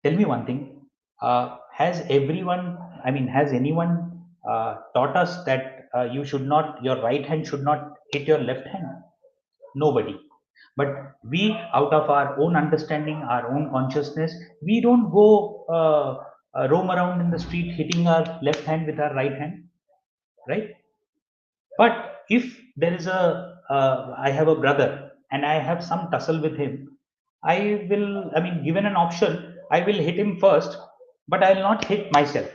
Tell me one thing. Has everyone, I mean, has anyone taught us that your right hand should not hit your left hand? Nobody. But we, out of our own understanding, our own consciousness, we don't go roam around in the street hitting our left hand with our right hand, right? But if there is I have a brother and I have some tussle with him, I mean, given an option, I will hit him first, but I'll not hit myself.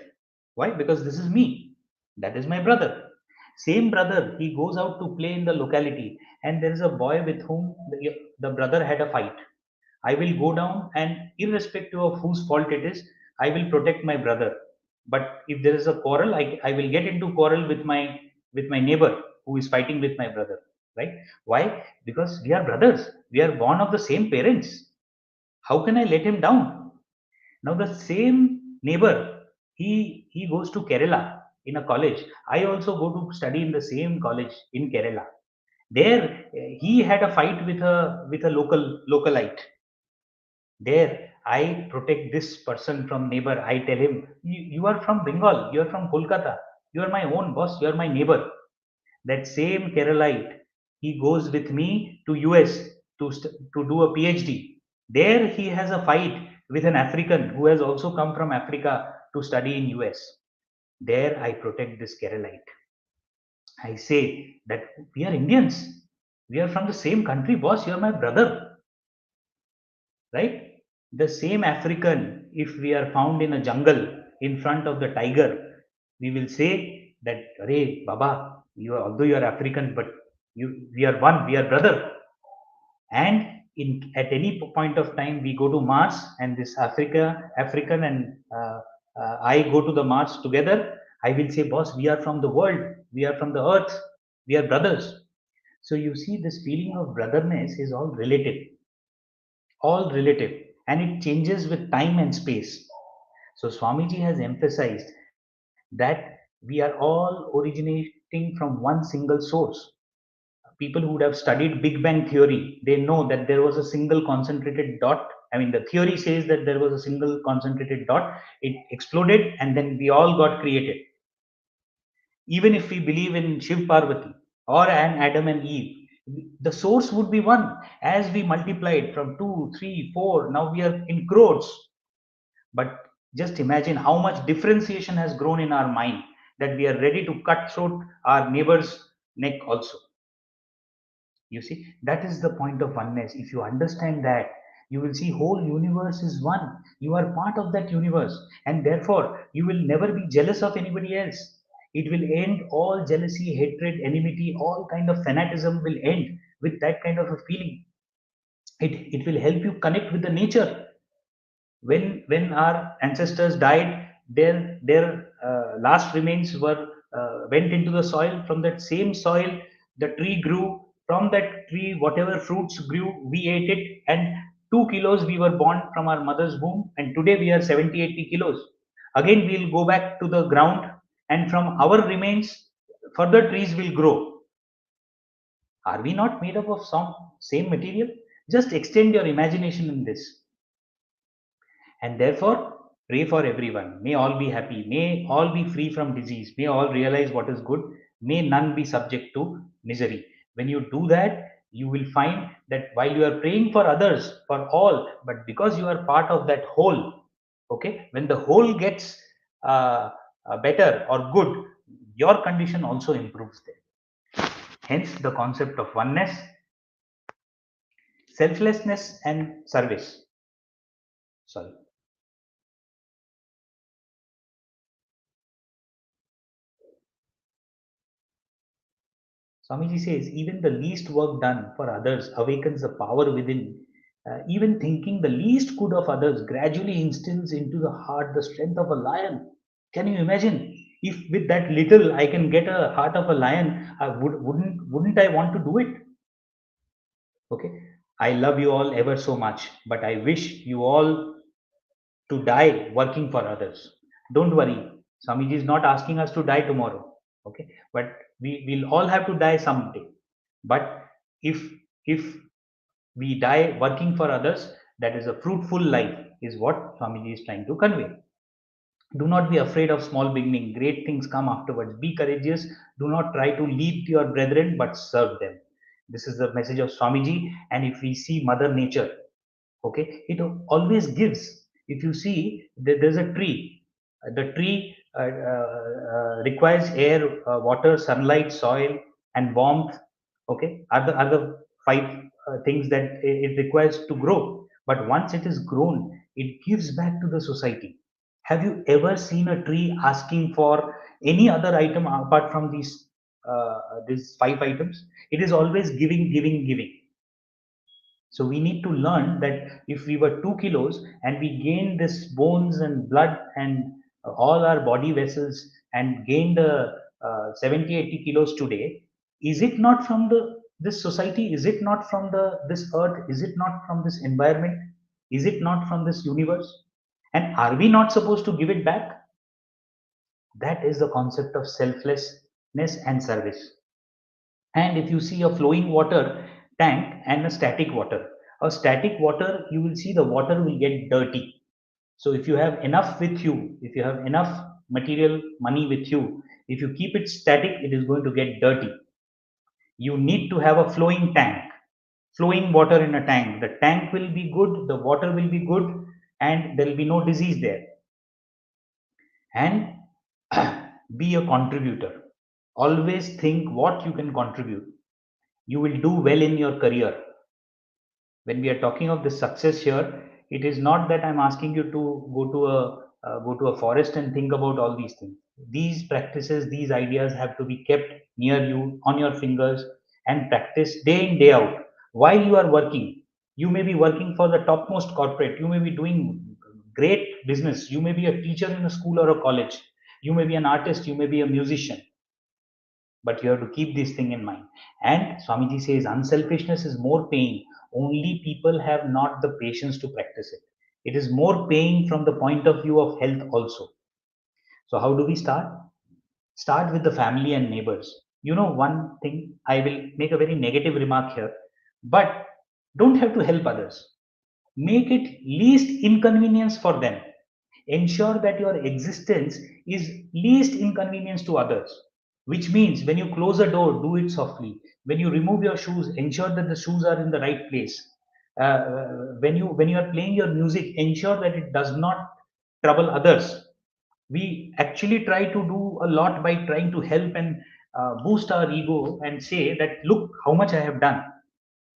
Why? Because this is me. That is my brother. Same brother, he goes out to play in the locality, and there is a boy with whom the brother had a fight. I will go down, and irrespective of whose fault it is, I will protect my brother. But if there is a quarrel, I will get into quarrel with my neighbor who is fighting with my brother. Right? Why? Because we are brothers. We are born of the same parents. How can I let him down? Now the same neighbor, he goes to Kerala in a college. I also go to study in the same college in Kerala. There he had a fight with a localite. There I protect this person from neighbor. I tell him, you are from Bengal, you are from Kolkata, you are my own boss, you are my neighbor. That same Keralite, he goes with me to US to do a PhD. There he has a fight with an African who has also come from Africa to study in US. There I protect this Keralite. I say that we are Indians. We are from the same country, boss. You are my brother, right? The same African, if we are found in a jungle in front of the tiger, we will say that, "Arey, Baba, although you are African, but we are one, we are brother." And at any point of time, we go to Mars, and this African, and I go to the Mars together. I will say, boss, we are from the world, we are from the earth, we are brothers. So you see, this feeling of brotherness is all relative, and it changes with time and space. So Swamiji has emphasized that we are all originating from one single source. People who would have studied Big Bang theory, they know that there was a single concentrated dot. I mean, the theory says that there was a single concentrated dot. It exploded, and then we all got created. Even if we believe in Shiv Parvati or an Adam and Eve, the source would be one. As we multiplied from 2, 3, 4, now we are in crores. But just imagine how much differentiation has grown in our mind, that we are ready to cut throat our neighbor's neck also. You see, that is the point of oneness. If you understand that, you will see whole universe is one. You are part of that universe, and therefore you will never be jealous of anybody else. It will end all jealousy, hatred, enmity, all kind of fanatism will end, with that kind of a feeling. It will help you connect with the nature. When our ancestors died, their last remains were went into the soil. From that same soil, the tree grew. From that tree, whatever fruits grew, we ate it, and 2 kilos we were born from our mother's womb, and today we are 70, 80 kilos. Again we'll go back to the ground, and from our remains further trees will grow. Are we not made up of some same material? Just extend your imagination in this. And therefore, pray for everyone. May all be happy. May all be free from disease. May all realize what is good. May none be subject to misery. When you do that, you will find that while you are praying for others, for all, but because you are part of that whole, okay, when the whole gets better or good, your condition also improves there. Hence, the concept of oneness, selflessness, and service. Sorry. Swamiji says, even the least work done for others awakens the power within. Even thinking the least good of others gradually instills into the heart the strength of a lion. Can you imagine? If with that little I can get a heart of a lion, wouldn't I want to do it? Okay. I love you all ever so much, but I wish you all to die working for others. Don't worry. Swamiji is not asking us to die tomorrow. Okay. But we will all have to die someday. But if we die working for others, that is a fruitful life, is what Swamiji is trying to convey. Do not be afraid of small beginning. Great things come afterwards. Be courageous. Do not try to lead your brethren, but serve them. This is the message of Swamiji. And if we see Mother Nature, okay, it always gives. If you see, there's a tree. The tree requires air, water, sunlight, soil, and warmth. Okay, are the five things that it requires to grow. But once it is grown, it gives back to the society. Have you ever seen a tree asking for any other item apart from these five items? It is always giving, giving, giving. So we need to learn that if we were 2 kilos and we gained this bones and blood and all our body vessels and gained 70, 80 kilos today, is it not from this society? Is it not from this earth? Is it not from this environment? Is it not from this universe? And are we not supposed to give it back? That is the concept of selflessness and service. And if you see a flowing water tank and a static water, you will see the water will get dirty. So if you have enough with you, if you have enough material money with you, if you keep it static, it is going to get dirty. You need to have a flowing tank, flowing water in a tank. The tank will be good, the water will be good, and there will be no disease there. And be a contributor. Always think what you can contribute. You will do well in your career. When we are talking of this success here, it is not that I'm asking you to go to a forest and think about all these things. These practices, these ideas have to be kept near you, on your fingers, and practice day in day out. While you are working, you may be working for the topmost corporate. You may be doing great business. You may be a teacher in a school or a college. You may be an artist. You may be a musician. But you have to keep this thing in mind. And Swamiji says unselfishness is more paying. Only people have not the patience to practice it. It is more paying from the point of view of health also. So how do we start? Start with the family and neighbors. You know, one thing, I will make a very negative remark here, but don't have to help others. Make it least inconvenience for them. Ensure that your existence is least inconvenience to others, which means when you close a door, do it softly. When you remove your shoes, ensure that the shoes are in the right place. When you are playing your music, ensure that it does not trouble others. We actually try to do a lot by trying to help and boost our ego and say that, look how much I have done.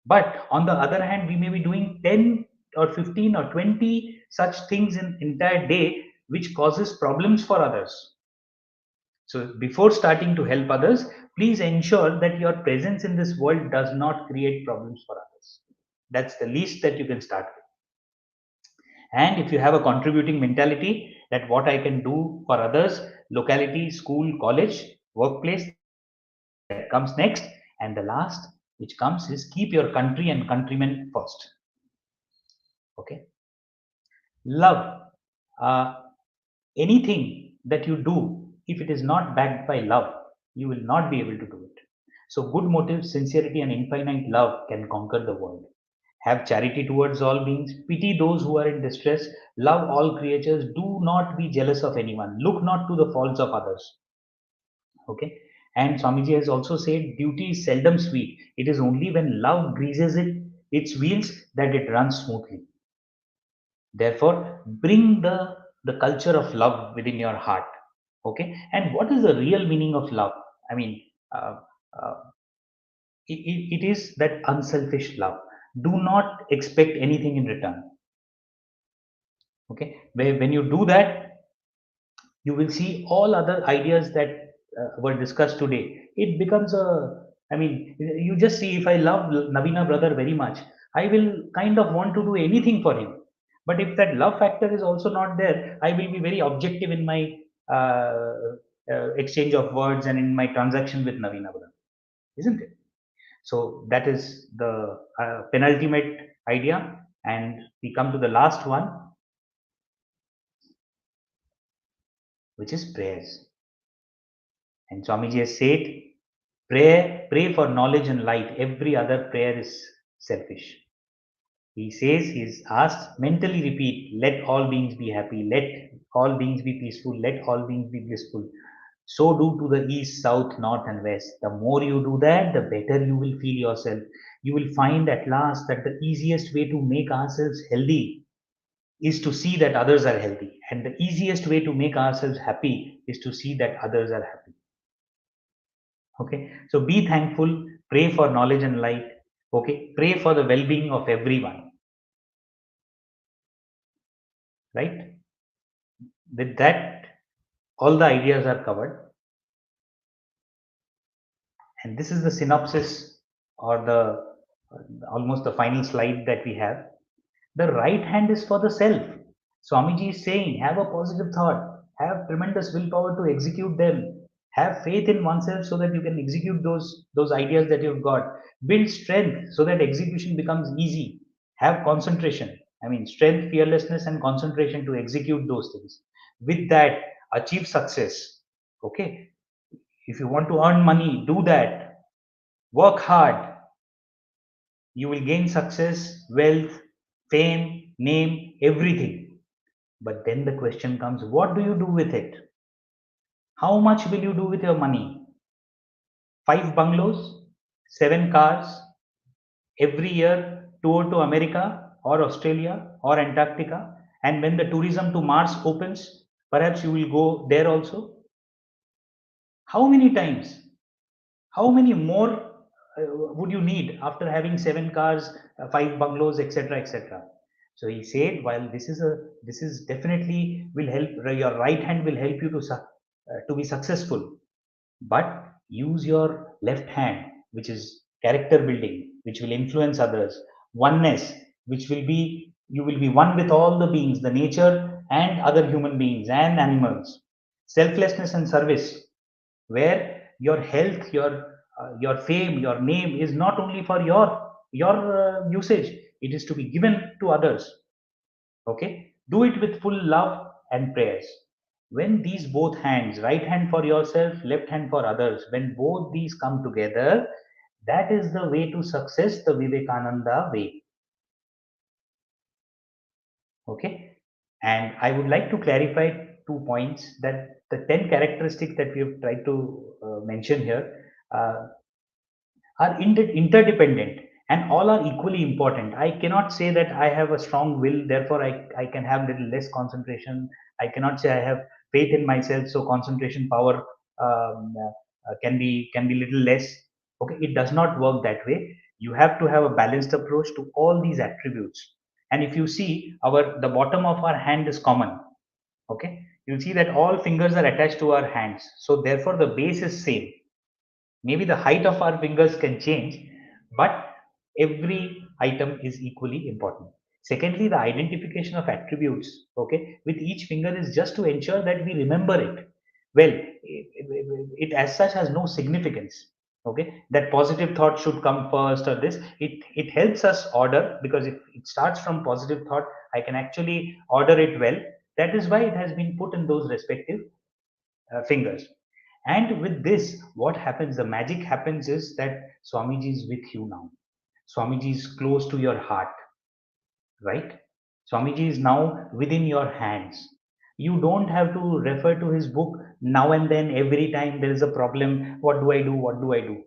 But on the other hand, we may be doing 10 or 15 or 20 such things in entire day, which causes problems for others. So before starting to help others, please ensure that your presence in this world does not create problems for others. That's the least that you can start with. And if you have a contributing mentality, that what I can do for others, locality, school, college, workplace, that comes next. And the last which comes is keep your country and countrymen first. Okay. Love. Anything that you do, if it is not backed by love, you will not be able to do it. So good motives, sincerity, and infinite love can conquer the world. Have charity towards all beings, pity those who are in distress, love all creatures, do not be jealous of anyone, look not to the faults of others. Okay. And Swamiji has also said duty is seldom sweet. It is only when love greases its wheels that it runs smoothly. Therefore, bring the culture of love within your heart. Okay. And what is the real meaning of love? I mean, uh, uh, it is that unselfish love. Do not expect anything in return. Okay. When you do that, you will see all other ideas that were discussed today. It becomes I mean, you just see, if I love Navina brother very much, I will kind of want to do anything for him. But if that love factor is also not there, I will be very objective in my exchange of words and in my transaction with Navina brother, isn't it? So that is the penultimate idea. And we come to the last one, which is prayers. And Swamiji has said, pray for knowledge and light. Every other prayer is selfish. He says, he's asked, mentally repeat, let all beings be happy, let all beings be peaceful, let all beings be blissful. So do to the east, south, north, and west. The more you do that, the better you will feel yourself. You will find at last that the easiest way to make ourselves healthy is to see that others are healthy. And the easiest way to make ourselves happy is to see that others are happy. Okay. So be thankful, pray for knowledge and light. Okay. Pray for the well being of everyone. Right. With that, all the ideas are covered. And this is the synopsis, or the almost the final slide that we have. The right hand is for the self. Swamiji is saying, have a positive thought, have tremendous willpower to execute them, have faith in oneself so that you can execute those ideas that you've got. Build strength so that execution becomes easy. Have concentration. I mean, strength, fearlessness, and concentration to execute those things. With that, achieve success. Okay. If you want to earn money, do that. Work hard. You will gain success, wealth, fame, name, everything. But then the question comes, what do you do with it? How much will you do with your money? 5 bungalows, 7 cars, every year tour to America or Australia or Antarctica. And when the tourism to Mars opens, perhaps you will go there also. How many times? How many more would you need after having 7 cars, 5 bungalows, etc., etc.? So he said, while this is definitely will help, your right hand will help you to be successful, but use your left hand, which is character building, which will influence others. Oneness, which will be, you will be one with all the beings, the nature and other human beings and animals. Selflessness and service, where your health, your fame, your name is not only for your usage, it is to be given to others. Okay, do it with full love and prayers. When these both hands, right hand for yourself, left hand for others, when both these come together, that is the way to success, the Vivekananda way. Okay, and I would like to clarify 2 points, that the 10 characteristics that we have tried to mention here are interdependent, and all are equally important. I cannot say that I have a strong will, therefore I can have little less concentration. I cannot say I have faith in myself, so concentration power can be little less. Okay, it does not work that way. You have to have a balanced approach to all these attributes. And if you see, the bottom of our hand is common. Okay, you'll see that all fingers are attached to our hands. So therefore the base is same. Maybe the height of our fingers can change, but every item is equally important. Secondly, the identification of attributes, okay, with each finger is just to ensure that we remember it. Well, it as such has no significance. Okay, that positive thought should come first or this. It helps us order, because if it starts from positive thought, I can actually order it well. That is why it has been put in those respective fingers. And with this, what happens, the magic happens is that Swamiji is with you now. Swamiji is close to your heart, right? Swamiji is now within your hands. You don't have to refer to his book now and then, every time there is a problem. What do I do? What do I do?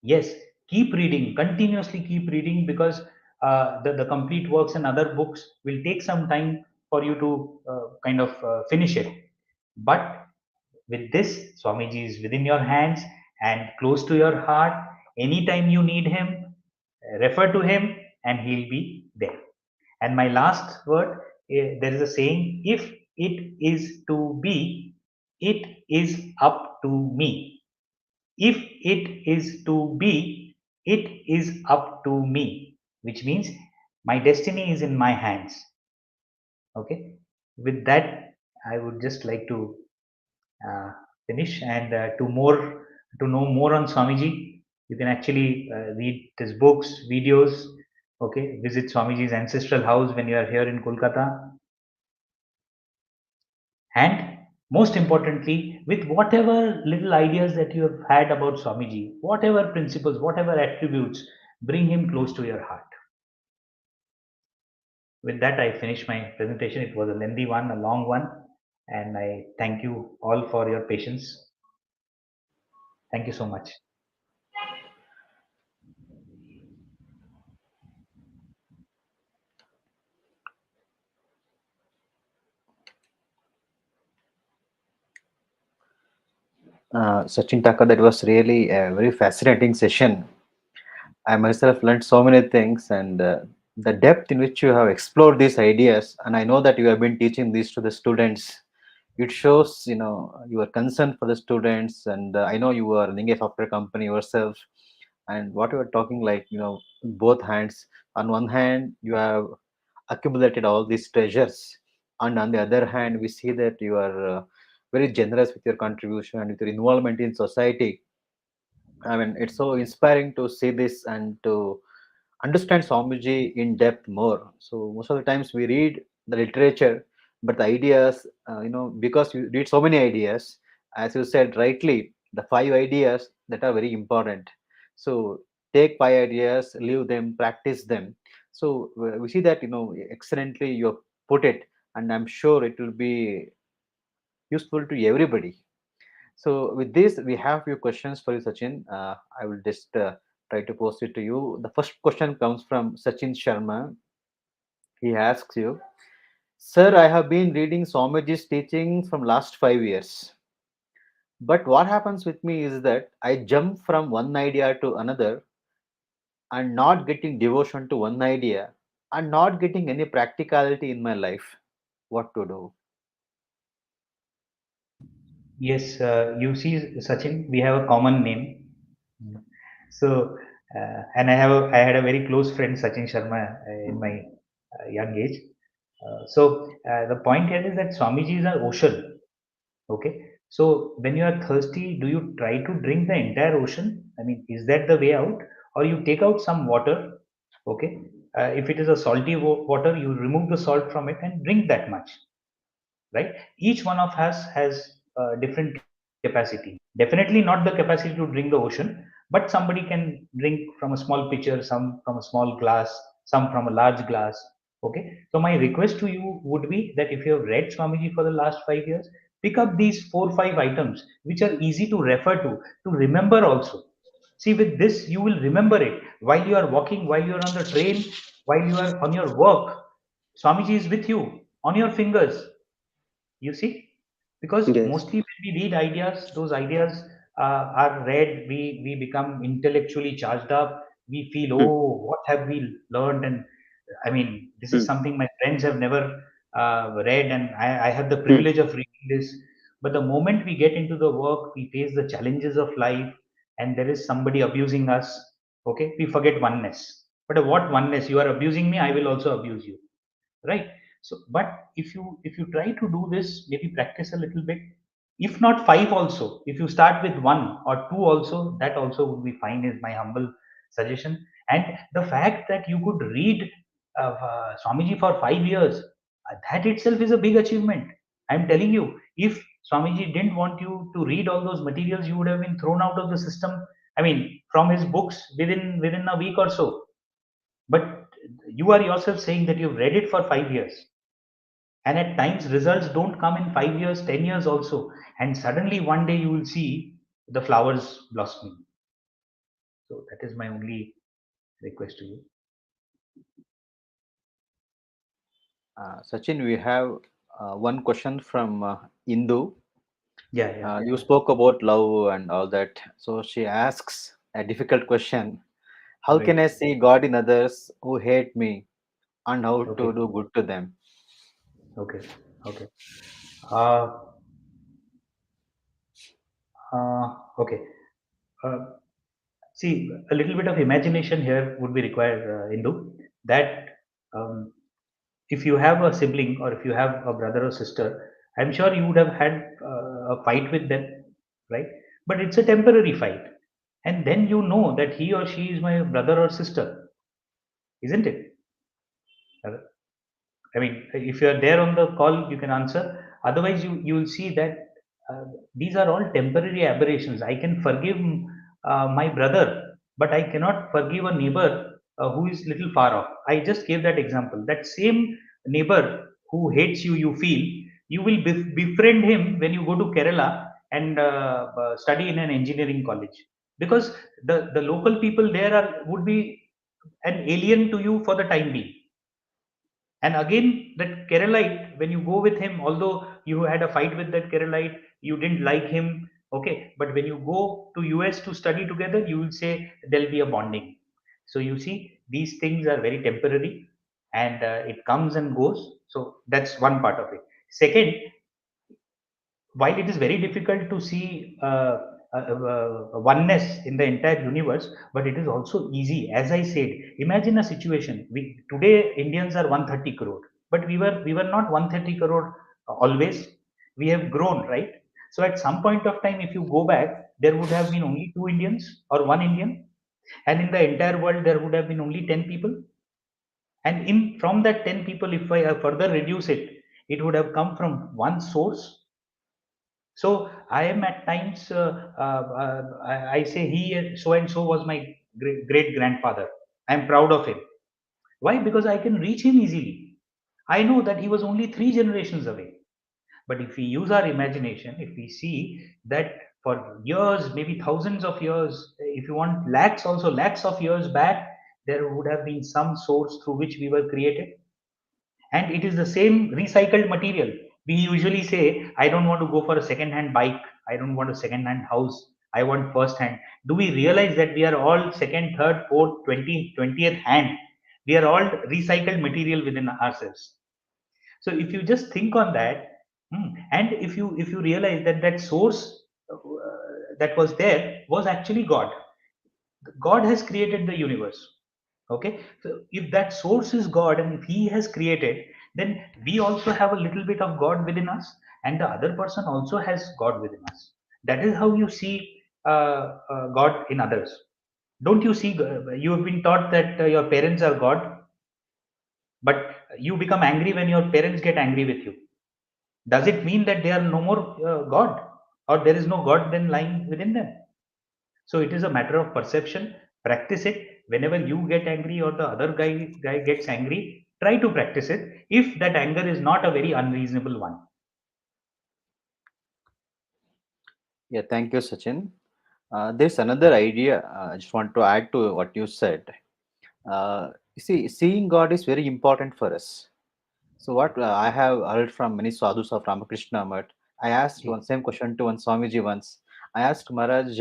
Yes, keep reading, continuously keep reading, because the complete works and other books will take some time for you to kind of finish it. But with this, Swamiji is within your hands and close to your heart. Anytime you need him, refer to him and he'll be there. And my last word, there is a saying, if it is to be, it is up to me. If it is to be, it is up to me, which means my destiny is in my hands. Okay. With that, I would just like to uh, finish, and to know more on Swamiji, you can actually read his books, videos. Okay, visit Swamiji's ancestral house when you are here in Kolkata, and most importantly, with whatever little ideas that you have had about Swamiji, whatever principles, whatever attributes, bring him close to your heart. With that, I finish my presentation. It was a lengthy one, a long one, and I thank you all for your patience. Thank you so much. Sachin Thakur, that was really a very fascinating session. I myself learned so many things, and the depth in which you have explored these ideas, and I know that you have been teaching these to the students. It shows, your concern for the students, and I know you are running a software company yourself, and what you are talking, like, both hands. On one hand, you have accumulated all these treasures, and on the other hand, we see that you are very generous with your contribution and with your involvement in society. I mean, it's so inspiring to see this and to understand Swamiji in depth more. So most of the times we read the literature, but the ideas, because you read so many ideas, as you said rightly, the 5 ideas that are very important. So take 5 ideas, leave them, practice them. So we see that, excellently you have put it, and I'm sure it will be useful to everybody. So with this, we have few questions for you, Sachin. I will just try to post it to you. The first question comes from Sachin Sharma. He asks you, Sir, I have been reading Swamiji's teachings from last 5 years. But what happens with me is that I jump from one idea to another and not getting devotion to one idea and not getting any practicality in my life. What to do? Yes, you see, Sachin, we have a common name. So, I had a very close friend, Sachin Sharma, in my young age. The point here is that Swamiji is an ocean. Okay. So, when you are thirsty, do you try to drink the entire ocean? I mean, is that the way out? Or you take out some water? Okay. If it is a salty water, you remove the salt from it and drink that much, right? Each one of us has different capacity. Definitely not the capacity to drink the ocean, but somebody can drink from a small pitcher, some from a small glass, some from a large glass. Okay, so my request to you would be that if you have read Swamiji for the last 5 years, pick up these 4 5 items which are easy to refer to remember also. See, with this you will remember it while you are walking, while you are on the train, while you are on your work. Swamiji is with you on your fingers, you see, because Yes. mostly when we read ideas, those ideas are read, we become intellectually charged up, we feel, Hmm. oh, what have we learned, and I mean, this is Hmm. something my friends have never read, and I have the privilege of reading this. But the moment we get into the work, we face the challenges of life, and there is somebody abusing us. Okay, we forget oneness. But what oneness? You are abusing me, I will also abuse you, right? So, but if you try to do this, maybe practice a little bit, if not five also, if you start with one or two also, that also would be fine, is my humble suggestion. And the fact that you could read Swamiji for 5 years, that itself is a big achievement. I'm telling you, if Swamiji didn't want you to read all those materials, you would have been thrown out of the system, I mean, from his books within a week or so. But you are yourself saying that you've read it for 5 years, and at times results don't come in 5 years, 10 years also, and suddenly one day you will see the flowers blossoming. So that is my only request to you. Sachin, we have one question from Indu. Yeah. You spoke about love and all that. So she asks a difficult question. How can Right. I see God in others who hate me and how Okay. to do good to them? Okay. Okay. uh, okay. uh, See, a little bit of imagination here would be required, Indu, that um, if you have a sibling or if you have a brother or sister, I'm sure you would have had a fight with them, right? But it's a temporary fight, and then you know that he or she is my brother or sister, isn't it? Uh, I mean, if you are there on the call, you can answer. Otherwise, you will see that these are all temporary aberrations. I can forgive my brother, but I cannot forgive a neighbor who is little far off. I just gave that example. That same neighbor who hates you, you feel you will befriend him when you go to Kerala and study in an engineering college, because the local people there are would be an alien to you for the time being. And again, that Keralite, when you go with him, although you had a fight with that Keralite, you didn't like him, okay, but when you go to US to study together, you will say there'll be a bonding. So you see, these things are very temporary, and it comes and goes. So that's one part of it. Second, while it is very difficult to see oneness in the entire universe, but it is also easy. As I said, imagine a situation. We today Indians are 130 crore, but we were not 130 crore always. We have grown, right? So at some point of time, if you go back, there would have been only two Indians or one Indian, and in the entire world there would have been only 10 people. And in from that 10 people, if I further reduce it, it would have come from one source. So I am at times, I say he so and so was my great grandfather. I am proud of him. Why? Because I can reach him easily. I know that he was only 3 generations away. But if we use our imagination, if we see that for years, maybe thousands of years, if you want lakhs, also lakhs of years back, there would have been some source through which we were created, and it is the same recycled material. We usually say, I don't want to go for a second hand bike, I don't want a second hand house, I want first hand. Do we realize that we are all second, third, fourth, 20th hand? We are all recycled material within ourselves. So if you just think on that, and if you realize that that source that was there was actually God. God has created the universe. Okay, so if that source is God and if He has created, then we also have a little bit of God within us, and the other person also has God within us. That is how you see God in others. Don't you see? You have been taught that your parents are God, but you become angry when your parents get angry with you. Does it mean that they are no more God, or there is no God then lying within them? So it is a matter of perception. Practice it. Whenever you get angry or the other guy gets angry, try to practice it. If that anger is not a very unreasonable one. Yeah, thank you, Sachin. There's another idea I just want to add to what you said. You see, seeing God is very important for us. So what I have heard from many sadhus of Ramakrishna Math, I asked Ji. one same question to one Swamiji once. I asked Maharaj,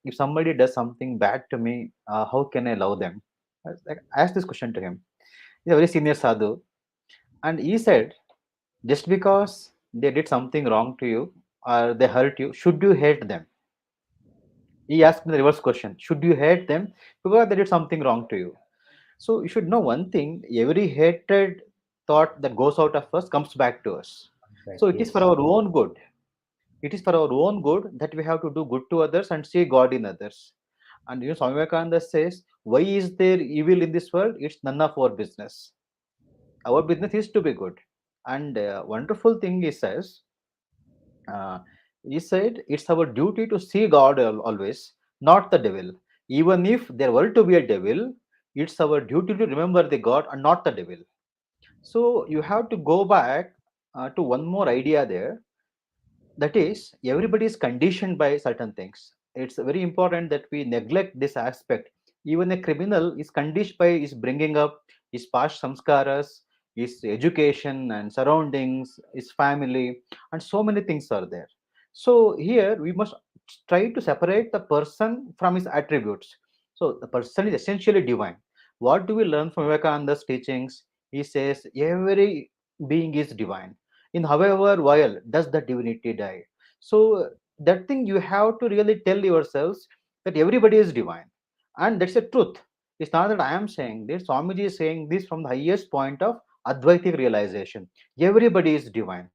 if somebody does something bad to me, how can I love them? I asked this question to him. He's a very senior sadhu, and he said, Just because they did something wrong to you or they hurt you, should you hate them? He asked me the reverse question: should you hate them because they did something wrong to you? So you should know one thing: every hatred thought that goes out of us comes back to us. So it is for Yes. our own good. It is for our own good that we have to do good to others and see God in others. And Swami Vivekananda says, why is there evil in this world? It's none of our business. Our business is to be good. And wonderful thing he says, uh, he said, it's our duty to see God always, not the devil. Even if there were to be a devil, it's our duty to remember the God and not the devil. So you have to go back to one more idea there, that is, everybody is conditioned by certain things. It's very important that we neglect this aspect. Even a criminal is conditioned by his bringing up, his past samskaras, his education and surroundings, his family, and so many things are there. So here we must try to separate the person from his attributes. So the person is essentially divine. What do we learn from Vivekananda's teachings? He says every being is divine. In however while does the divinity die? So that thing you have to really tell yourselves that everybody is divine, and that's the truth. It's not that I am saying this. Swamiji is saying this from the highest point of Advaitic realization. Everybody is divine.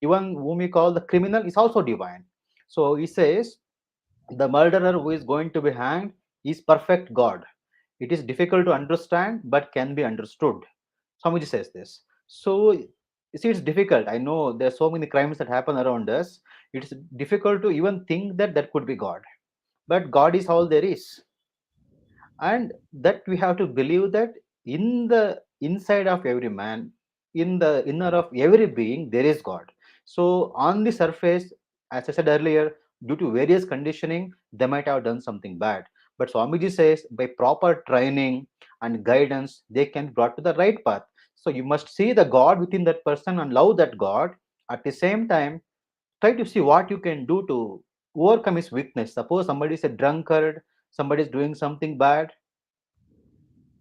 Even whom we call the criminal is also divine. So he says the murderer who is going to be hanged is perfect God. It is difficult to understand but can be understood. Swamiji says this. So, you see, it's difficult. I know there are so many crimes that happen around us. It's difficult to even think that that could be God. But God is all there is. And that we have to believe that in the inside of every man, in the inner of every being, there is God. So, on the surface, as I said earlier, due to various conditioning, they might have done something bad. But Swamiji says by proper training and guidance, they can be brought to the right path. So you must see the God within that person and love that God. At the same time, try to see what you can do to overcome his weakness. Suppose somebody is a drunkard, somebody is doing something bad,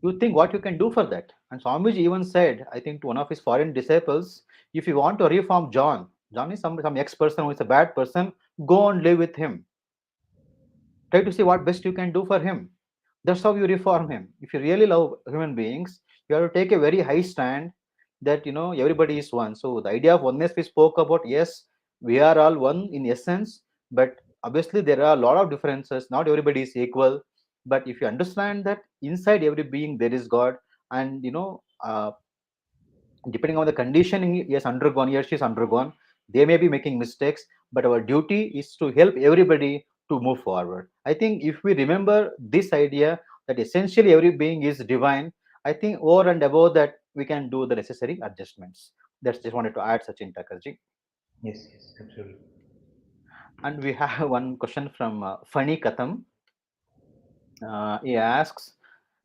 you think what you can do for that. And Swamiji even said, I think, to one of his foreign disciples, if you want to reform John is some ex-person who is a bad person, go and live with him. Try to see what best you can do for him. That's how you reform him. If you really love human beings, you have to take a very high stand that everybody is one. So the idea of oneness we spoke about, yes, we are all one in essence, but obviously there are a lot of differences. Not everybody is equal. But if you understand that inside every being there is God, and depending on the conditioning he has undergone, he or she has undergone, they may be making mistakes, but our duty is to help everybody to move forward. I think if we remember this idea that essentially every being is divine, I think over and above that we can do the necessary adjustments. That's just wanted to add Sachin Takarji. Yes, yes, absolutely. And we have one question from Fani Katham. He asks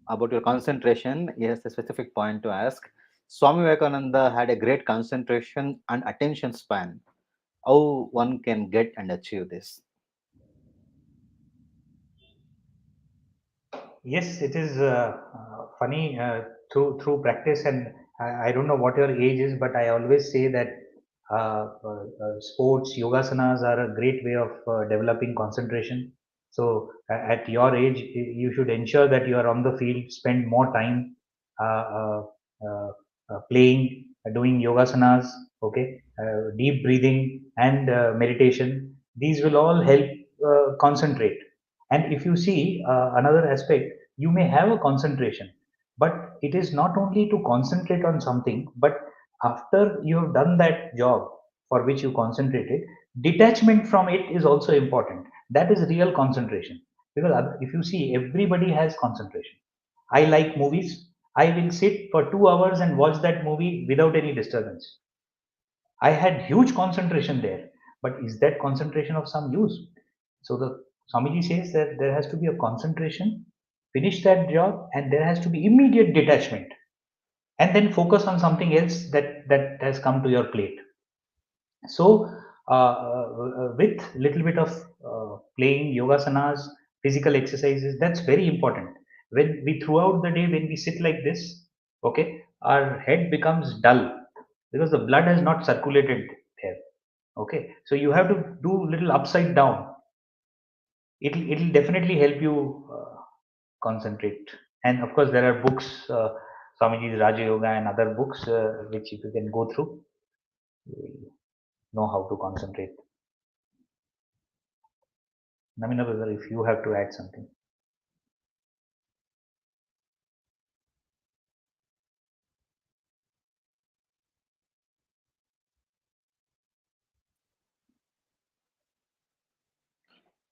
about your concentration. He has a specific point to ask. Swami Vivekananda had a great concentration and attention span. How one can get and achieve this? Yes, it is funny through practice, and I don't know what your age is, but I always say that sports, yogasanas are a great way of developing concentration. So at your age, you should ensure that you are on the field, spend more time uh, uh, uh, playing, doing yogasanas, okay, deep breathing and meditation. These will all help concentrate. And if you see another aspect, you may have a concentration, but it is not only to concentrate on something, but after you have done that job for which you concentrated, detachment from it is also important. That is real concentration. Because if you see, everybody has concentration. I like movies. I will sit for 2 hours and watch that movie without any disturbance. I had huge concentration there, but is that concentration of some use? So the Swamiji says that there has to be a concentration, finish that job, and there has to be immediate detachment, and then focus on something else that has come to your plate. So with little bit of playing yogasanas, physical exercises, that's very important. When we throughout the day, when we sit like this, okay, our head becomes dull. because the blood has not circulated there. Okay, so you have to do little upside down. It'll definitely help you concentrate. And of course, there are books, Swamiji's Raja Yoga and other books, which if you can go through, you will know how to concentrate. Namina brother, if you have to add something.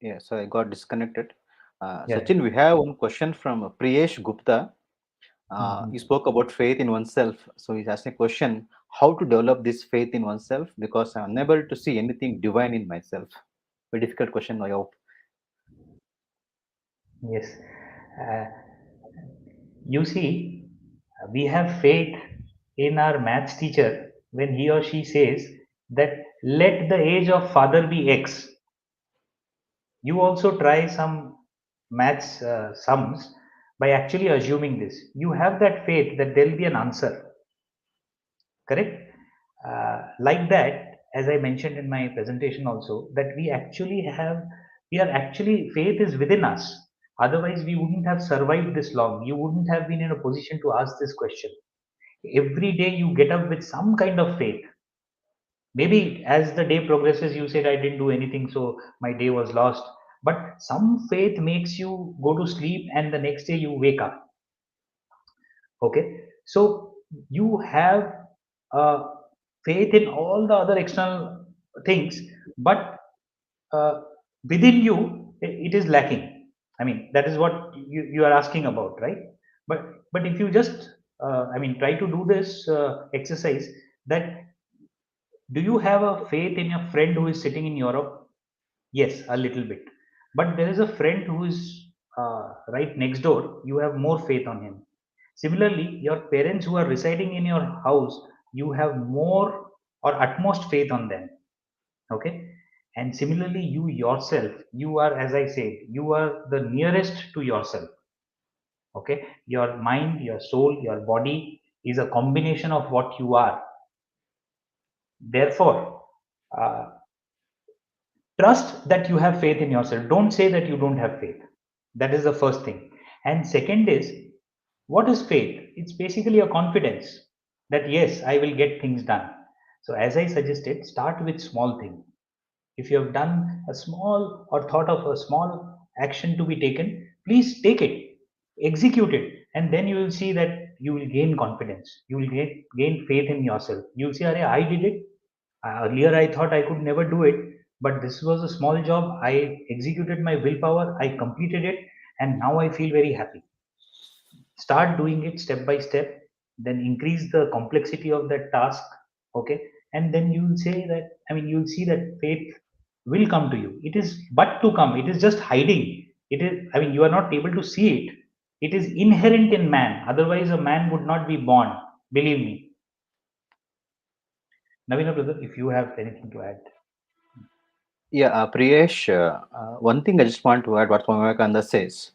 Yeah, so I got disconnected. Yeah. Sachin, we have one question from Priyesh Gupta. You Mhm. spoke about faith in oneself. So he's asking a question, how to develop this faith in oneself? Because I'm unable to see anything divine in myself. Very difficult question, I hope. Yes. Uh, you see, we have faith in our maths teacher when he or she says that let the age of father be X. You also try some maths sums by actually assuming this. You have that faith that there will be an answer, correct? Like that, as I mentioned in my presentation also, that we are actually, faith is within us. Otherwise, we wouldn't have survived this long. You wouldn't have been in a position to ask this question. Every day you get up with some kind of faith. Maybe as the day progresses, you said, I didn't do anything, so my day was lost. But some faith makes you go to sleep and the next day you wake up. Okay, so you have uh, faith in all the other external things, but uh, within you it is lacking. I mean, that is what you are asking about, right? But if you just I mean, try to do this exercise, that do you have a faith in your friend who is sitting in Europe? Yes, a little bit. But there is a friend who is right next door. You have more faith on him. Similarly, your parents who are residing in your house, you have more or utmost faith on them. Okay. And similarly, you yourself, you are, as I said, you are the nearest to yourself. Okay. Your mind, your soul, your body is a combination of what you are. Therefore, uh, trust that you have faith in yourself. Don't say that you don't have faith. That is the first thing. And second is, what is faith? It's basically a confidence that yes, I will get things done. So as I suggested, start with small thing. If you have done a small or thought of a small action to be taken, please take it, execute it, and then you will see that you will gain confidence, you will gain faith in yourself. You'll say, Arey, I did it. Earlier, I thought I could never do it, but this was a small job. I executed my willpower, I completed it, and now I feel very happy. Start doing it step by step, then increase the complexity of that task. Okay, and then you'll say that, I mean, you'll see that faith will come to you. It is but to come, it is just hiding. It is, I mean, you are not able to see it. It is inherent in man, otherwise a man would not be born. Believe me. Navina brother, if you have anything to add. Yeah, Priyesh, one thing I just want to add what Swami Vivekananda says.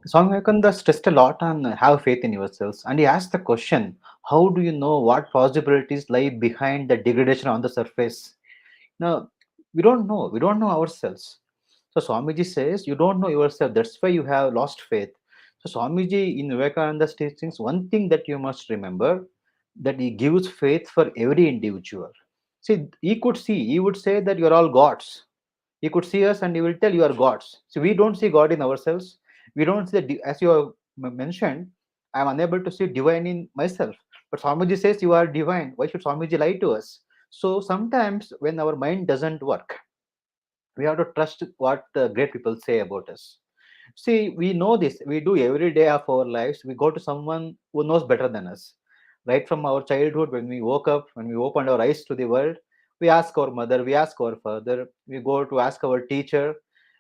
Swami Vivekananda stressed a lot on have faith in yourselves, and he asked the question, how do you know what possibilities lie behind the degradation on the surface? Now, we don't know ourselves. So Swamiji says, you don't know yourself, that's why you have lost faith. So Swamiji in Vivekananda's teachings, one thing that you must remember, that he gives faith for every individual. See, he would say that you're all gods. He could see us and he will tell you are gods. So we don't see God in ourselves. We don't see, as you have mentioned, I'm unable to see divine in myself. But Swamiji says you are divine. Why should Swamiji lie to us? So sometimes when our mind doesn't work, we have to trust what the great people say about us. See, we know this. We do every day of our lives. We go to someone who knows better than us. Right from our childhood, when we woke up, when we opened our eyes to the world, we ask our mother, we ask our father, we go to ask our teacher,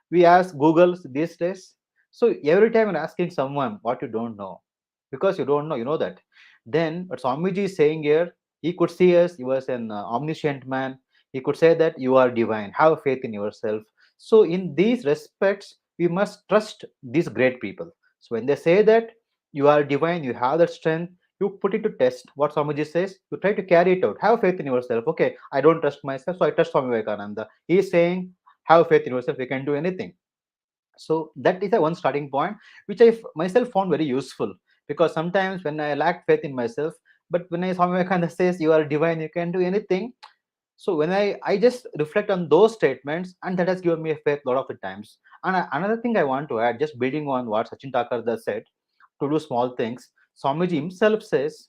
we ask Google these days. So every time you're asking someone what you don't know, because you don't know, you know that. Then what Swamiji is saying here, he could see us, he was an omniscient man. He could say that you are divine, have faith in yourself. So in these respects, we must trust these great people. So when they say that you are divine, you have that strength, you put it to test. What Swamiji says, you try to carry it out. Have faith in yourself. Okay, I don't trust myself, so I trust Swami Vivekananda. He is saying, have faith in yourself, you can do anything. So that is a one starting point, which I myself found very useful, because sometimes when I lack faith in myself, but when I Swami Vivekananda says you are divine, you can do anything. So when I just reflect on those statements, and that has given me a faith a lot of the times. And another thing I want to add, just building on what Sachin Thakur said, to do small things. Swamiji himself says,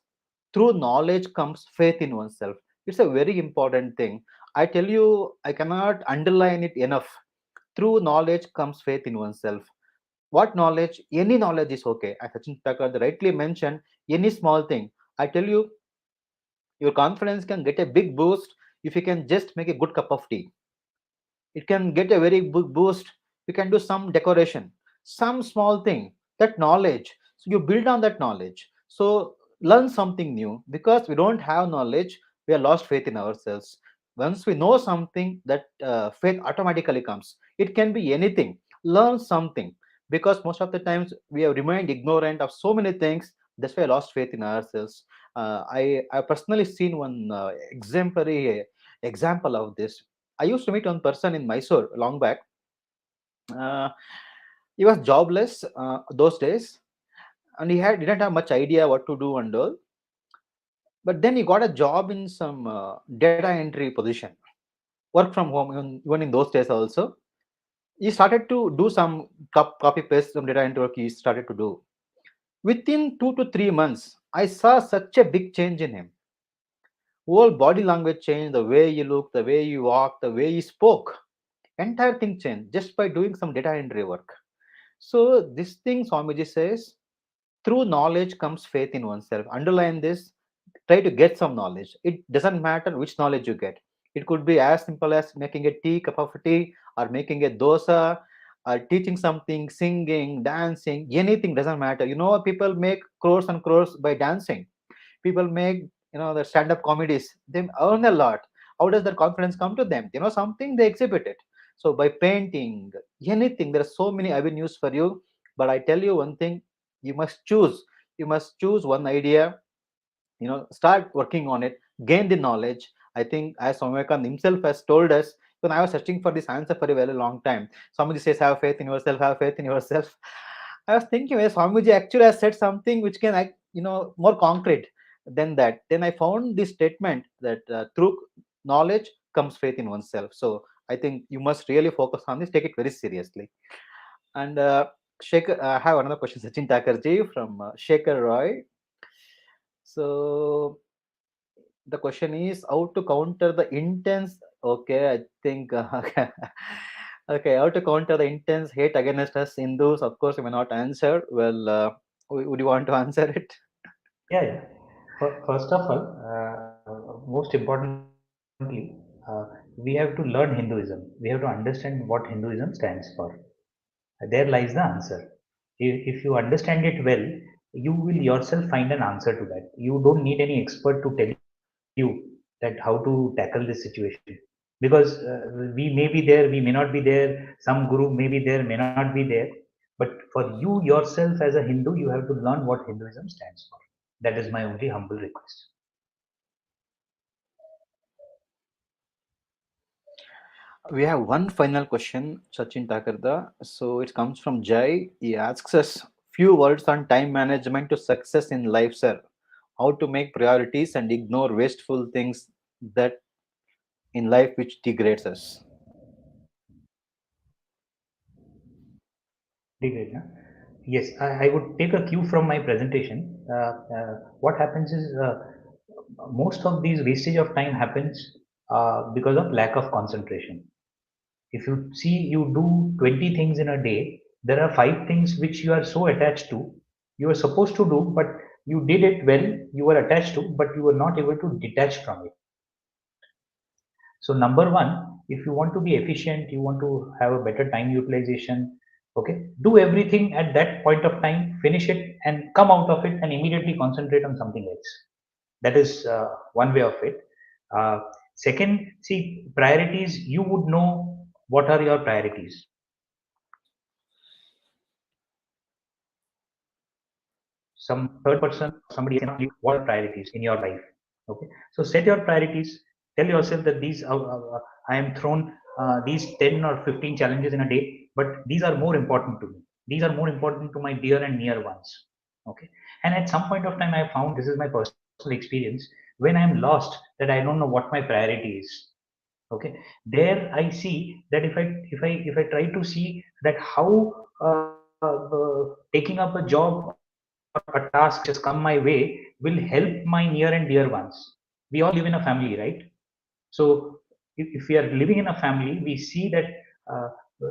through knowledge comes faith in oneself. It's a very important thing. I tell you, I cannot underline it enough. Through knowledge comes faith in oneself. What knowledge? Any knowledge is okay. As Sachin Thakur rightly mentioned, any small thing. I tell you, your confidence can get a big boost if you can just make a good cup of tea. It can get a very big boost. You can do some decoration, some small thing, that knowledge. So you build on that knowledge. So learn something new, because we don't have knowledge, we are lost faith in ourselves. Once we know something, that faith automatically comes. It can be anything. Learn something, because most of the times we have remained ignorant of so many things. That's why I lost faith in ourselves. I personally seen one exemplary example of this. I used to meet one person in Mysore long back. Uh, he was jobless those days, and didn't have much idea what to do and all. But then he got a job in some data entry position, work from home, even in those days also. He started to do some copy paste, some data entry work. He started to do within 2 to 3 months. I saw such a big change in him. Whole body language changed, the way you look, the way you walk, the way you spoke. Entire thing changed just by doing some data entry work. So this thing Swamiji says, through knowledge comes faith in oneself. Underline this. Try to get some knowledge. It doesn't matter which knowledge you get. It could be as simple as making a cup of tea, or making a dosa, or teaching something, singing, dancing. Anything doesn't matter. People make crores and crores by dancing. People make, the stand-up comedies, they earn a lot. How does that confidence come to them? Something, they exhibit it. So by painting, anything, there are so many avenues for you. But I tell you one thing, you must choose one idea. Start working on it, gain the knowledge. I think, as Swami Vivekananda himself has told us, when I was searching for this answer for a very long time, Swamiji says, have faith in yourself, have faith in yourself. I was thinking, well, Swamiji actually has said something which can, more concrete than that. Then I found this statement that through knowledge comes faith in oneself. So I think you must really focus on this, take it very seriously. And Shekhar, I have another question, Sachin Thakurji from Shekhar Roy. So the question is, how to counter the intense, okay, I think okay, how to counter the intense hate against us Hindus? Of course, you may not answer. Well, would you want to answer it? Yeah, yeah. First of all, most importantly, we have to learn Hinduism. We have to understand what Hinduism stands for. There lies the answer. If you understand it well, you will yourself find an answer to that. You don't need any expert to tell you that how to tackle this situation, because we may be there, we may not be there. Some guru may be there, may not be there. But for you yourself as a Hindu, you have to learn what Hinduism stands for. That is my only humble request. We have one final question, Sachin Thakurda. So it comes from Jai. He asks us few words on time management to success in life, sir. How to make priorities and ignore wasteful things that in life which degrades us. Degrade, na? Yes, I would take a cue from my presentation. What happens is most of these wastage of time happens because of lack of concentration. If you see, you do 20 things in a day, there are 5 things which you are so attached to, you are supposed to do, but you did it well, you were attached to, but you were not able to detach from it. So number one, if you want to be efficient, you want to have a better time utilization, okay, do everything at that point of time, finish it and come out of it and immediately concentrate on something else. That is one way of it. Second, see, priorities, you would know what are your priorities. some third person, somebody cannot give what are priorities in your life. Okay, so set your priorities. Tell yourself that these I am thrown these 10 or 15 challenges in a day, but these are more important to me. These are more important to my dear and near ones. Okay, and at some point of time, I found, this is my personal experience, when I am lost, that I don't know what my priority is. Okay, there I see that if I try to see that how taking up a job or a task which has come my way will help my near and dear ones. We all live in a family, right? So if we are living in a family, we see that uh,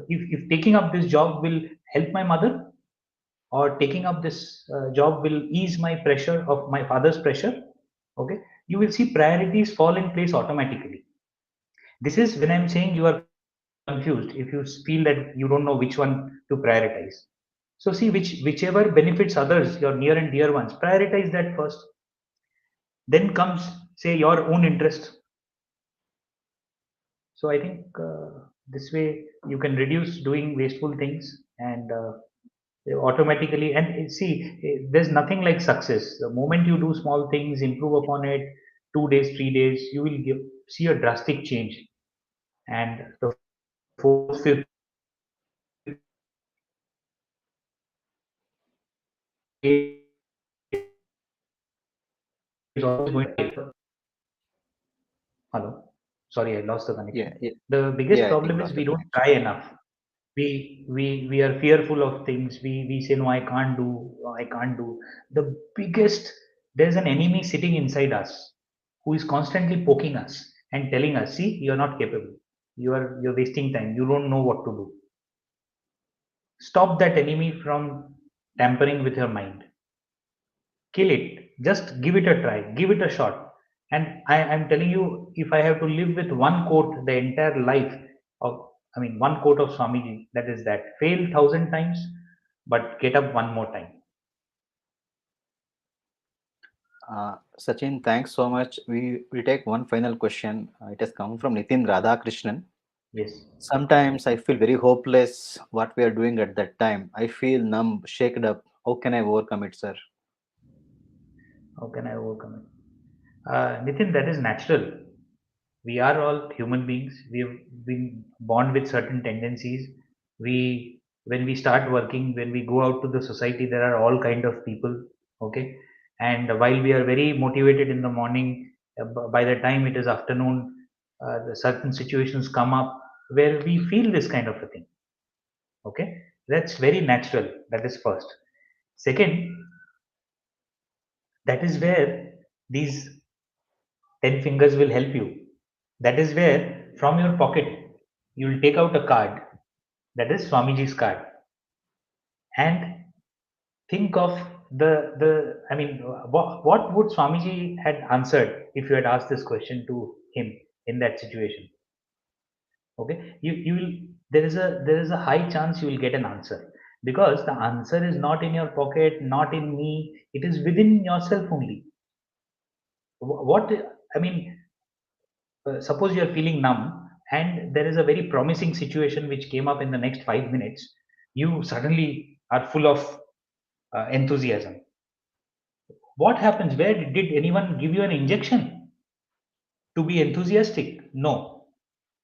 if taking up this job will help my mother, or taking up this job will ease my pressure of my father's pressure, okay, you will see priorities fall in place automatically. This is when I'm saying you are confused, if you feel that you don't know which one to prioritize. So see whichever benefits others, your near and dear ones, prioritize that first. Then comes, say, your own interest. So I think this way you can reduce doing wasteful things, and automatically, and see, there's nothing like success. The moment you do small things, improve upon it, 2 days, 3 days, you will see a drastic change. And the fourth, fifth, is always going to. Hello, sorry, I lost the Yeah, connection. yeah, The biggest yeah. I think problem is lost the we don't connection. try enough. We are fearful of things. We say no, I can't do. I can't do. The biggest, there's an enemy sitting inside us who is constantly poking us and telling us, see, you're not capable. You're wasting time. You don't know what to do. Stop that enemy from tampering with your mind. Kill it. Just give it a try. Give it a shot. And I'm telling you, if I have to live with one quote the entire life of, I mean, one quote of Swamiji, that is that: fail 1,000 times, but get up one more time. Sachin, thanks so much. We will take one final question. It has come from Nitin Radhakrishnan. Yes. Sometimes I feel very hopeless what we are doing at that time. I feel numb, shaken up. How can I overcome it, sir? How can I overcome it? Nitin, that is natural. We are all human beings. We have been born with certain tendencies. When we start working, when we go out to the society, there are all kind of people. Okay, and while we are very motivated in the morning, by the time it is afternoon, the certain situations come up where we feel this kind of a thing. Okay, that's very natural. That is first. Second, that is where these 10 fingers will help you. That is where from your pocket you will take out a card, that is Swamiji's card, and think of the I mean, what would Swamiji had answered if you had asked this question to him in that situation? Okay, you will, there is a high chance you will get an answer, because the answer is not in your pocket, not in me, it is within yourself only. What I mean, suppose you are feeling numb and there is a very promising situation which came up in the next 5 minutes, you suddenly are full of enthusiasm. What happens? Where did anyone give you an injection to be enthusiastic? No,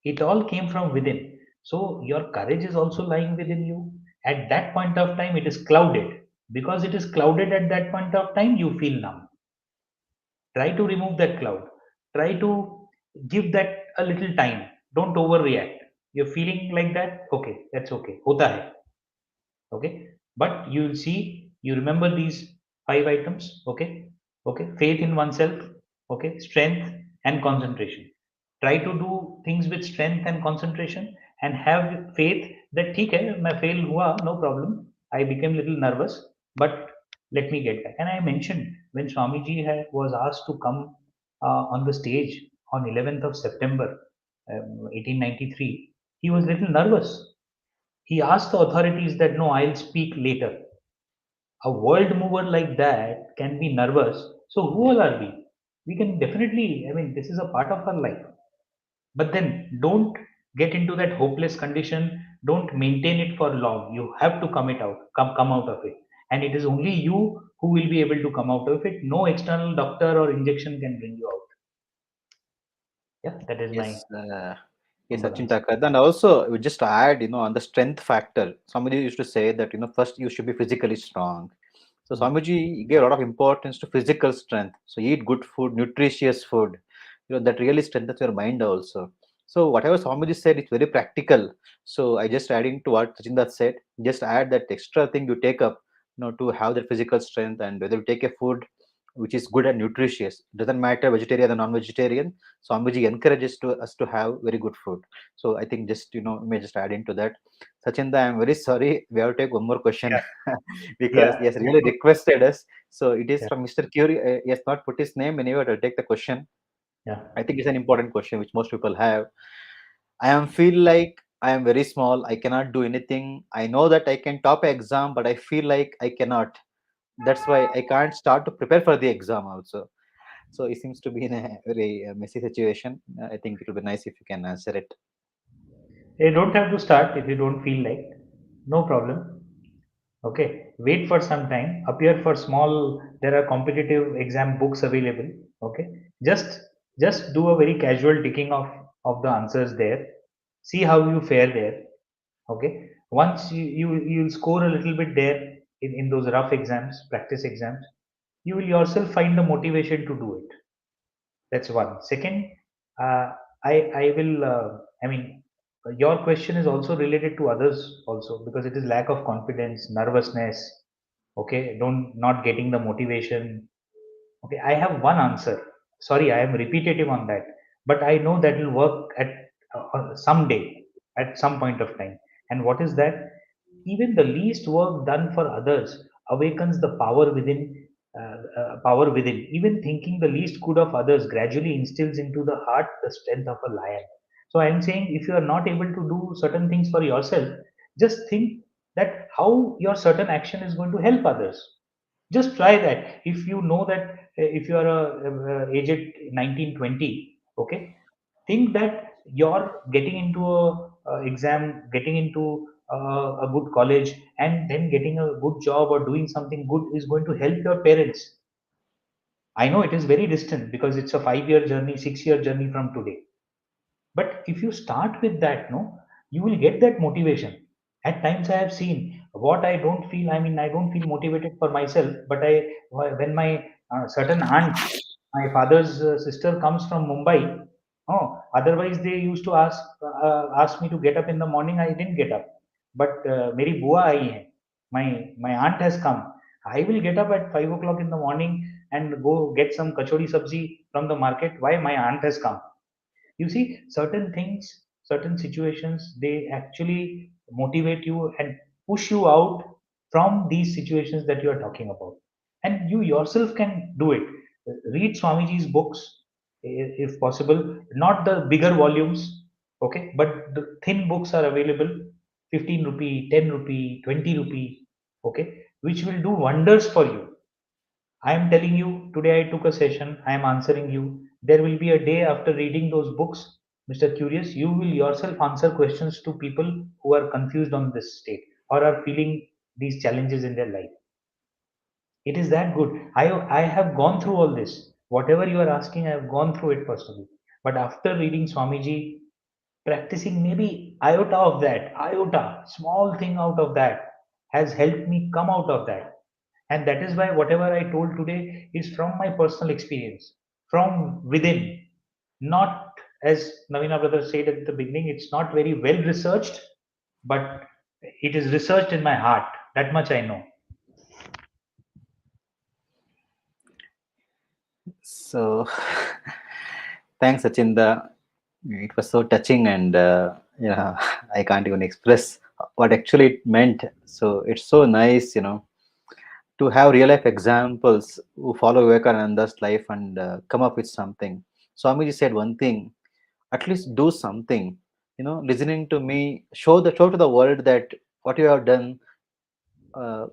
it all came from within. So your courage is also lying within you. At that point of time, it is clouded. Because it is clouded at that point of time, you feel numb. Try to remove that cloud. Try to give that a little time. Don't overreact. You're feeling like that, okay, that's okay, hota hai. Okay, but you'll see, you remember these 5 items. Okay, okay, faith in oneself, okay, strength and concentration. Try to do things with strength and concentration, and have faith that theek hai, main fail hua, no problem, I became little nervous, but let me get back. And I mentioned, when Swamiji was asked to come on the stage on 11th of September 1893, he was little nervous. He asked the authorities that, no, I'll speak later. A world mover like that can be nervous. So who all are we? We can definitely, I mean, this is a part of our life. But then don't get into that hopeless condition. Don't maintain it for long. You have to come out of it. And it is only you who will be able to come out of it. No external doctor or injection can bring you out. Yeah, that is my Yes, yes, humble Sachin answer. Thakur. And also, we just add, on the strength factor. Swamiji used to say that, first you should be physically strong. So Hmm. Swamiji gave a lot of importance to physical strength. So eat good food, nutritious food, that really strengthens your mind also. So whatever Swamiji said, it's very practical. So I just adding to what Sachin said, just add that extra thing you take up, to have that physical strength, and whether you take a food which is good and nutritious. Doesn't matter vegetarian or non-vegetarian. Swamiji encourages us to have very good food. So I think just may just add into that. Sachinda, I'm very sorry. We have to take one more question because Yeah, he has really requested us. So it is yeah, from Mr. Curie. He has not put his name anywhere to take the question. yeah. I think it's an important question which most people have. I am feel like I am very small. I cannot do anything. I know that I can top an exam, but I feel like I cannot. That's why I can't start to prepare for the exam also. So it seems to be in a very messy situation. I think it will be nice if you can answer it. You don't have to start if you don't feel like. No problem. Okay. Wait for some time. Appear for small. There are competitive exam books available. Okay. Just just do a very casual ticking of the answers there. See how you fare there. Okay. Once you'll score a little bit there in those rough exams, practice exams, you will yourself find the motivation to do it. That's one. Second, I will. I mean, your question is also related to others also because it is lack of confidence, nervousness. Okay, don't not getting the motivation. Okay, I have one answer. Sorry, I am repetitive on that, but I know that will work at someday, at some point of time. And what is that? Even the least work done for others awakens the power within. Power within. Even thinking the least good of others gradually instills into the heart the strength of a lion. So I am saying, if you are not able to do certain things for yourself, just think that how your certain action is going to help others. Just try that. If you know that if you are aged 19, 20, okay, think that you're getting into a exam, getting into a good college, and then getting a good job or doing something good is going to help your parents. I know it is very distant because it's a 5 year journey, 6 year journey from today, but if you start with that, no, you will get that motivation. At times I have seen what I don't feel, I mean, I don't feel motivated for myself, but when my certain aunt, my father's sister comes from Mumbai. Oh, otherwise they used to ask me to get up in the morning. I didn't get up, but meri bua aayi hai, my aunt has come. I will get up at 5 o'clock in the morning and go get some kachori sabzi from the market. Why? My aunt has come. You see, certain things, certain situations, they actually motivate you and push you out from these situations that you are talking about, and you yourself can do it. Read Swamiji's books, if possible, not the bigger volumes, okay, but the thin books are available, 15 rupee, 10 rupee, 20 rupee, okay, which will do wonders for you. I am telling you, today I took a session, I am answering you. There will be a day after reading those books, Mr. Curious, you will yourself answer questions to people who are confused on this state or are feeling these challenges in their life. It is that good. I have gone through all this. Whatever you are asking, I have gone through it personally. But after reading Swamiji, practicing maybe iota of that, iota, small thing out of that, has helped me come out of that. And that is why whatever I told today is from my personal experience, from within, not as Navina brother said at the beginning, it's not very well researched, but it is researched in my heart. That much I know. So thanks, Sachinda. It was so touching, and I can't even express what actually it meant. So it's so nice, to have real life examples who follow Vivekananda's life and come up with something. Swamiji said one thing: at least do something. Listening to me, show to the world that what you have done. Uh,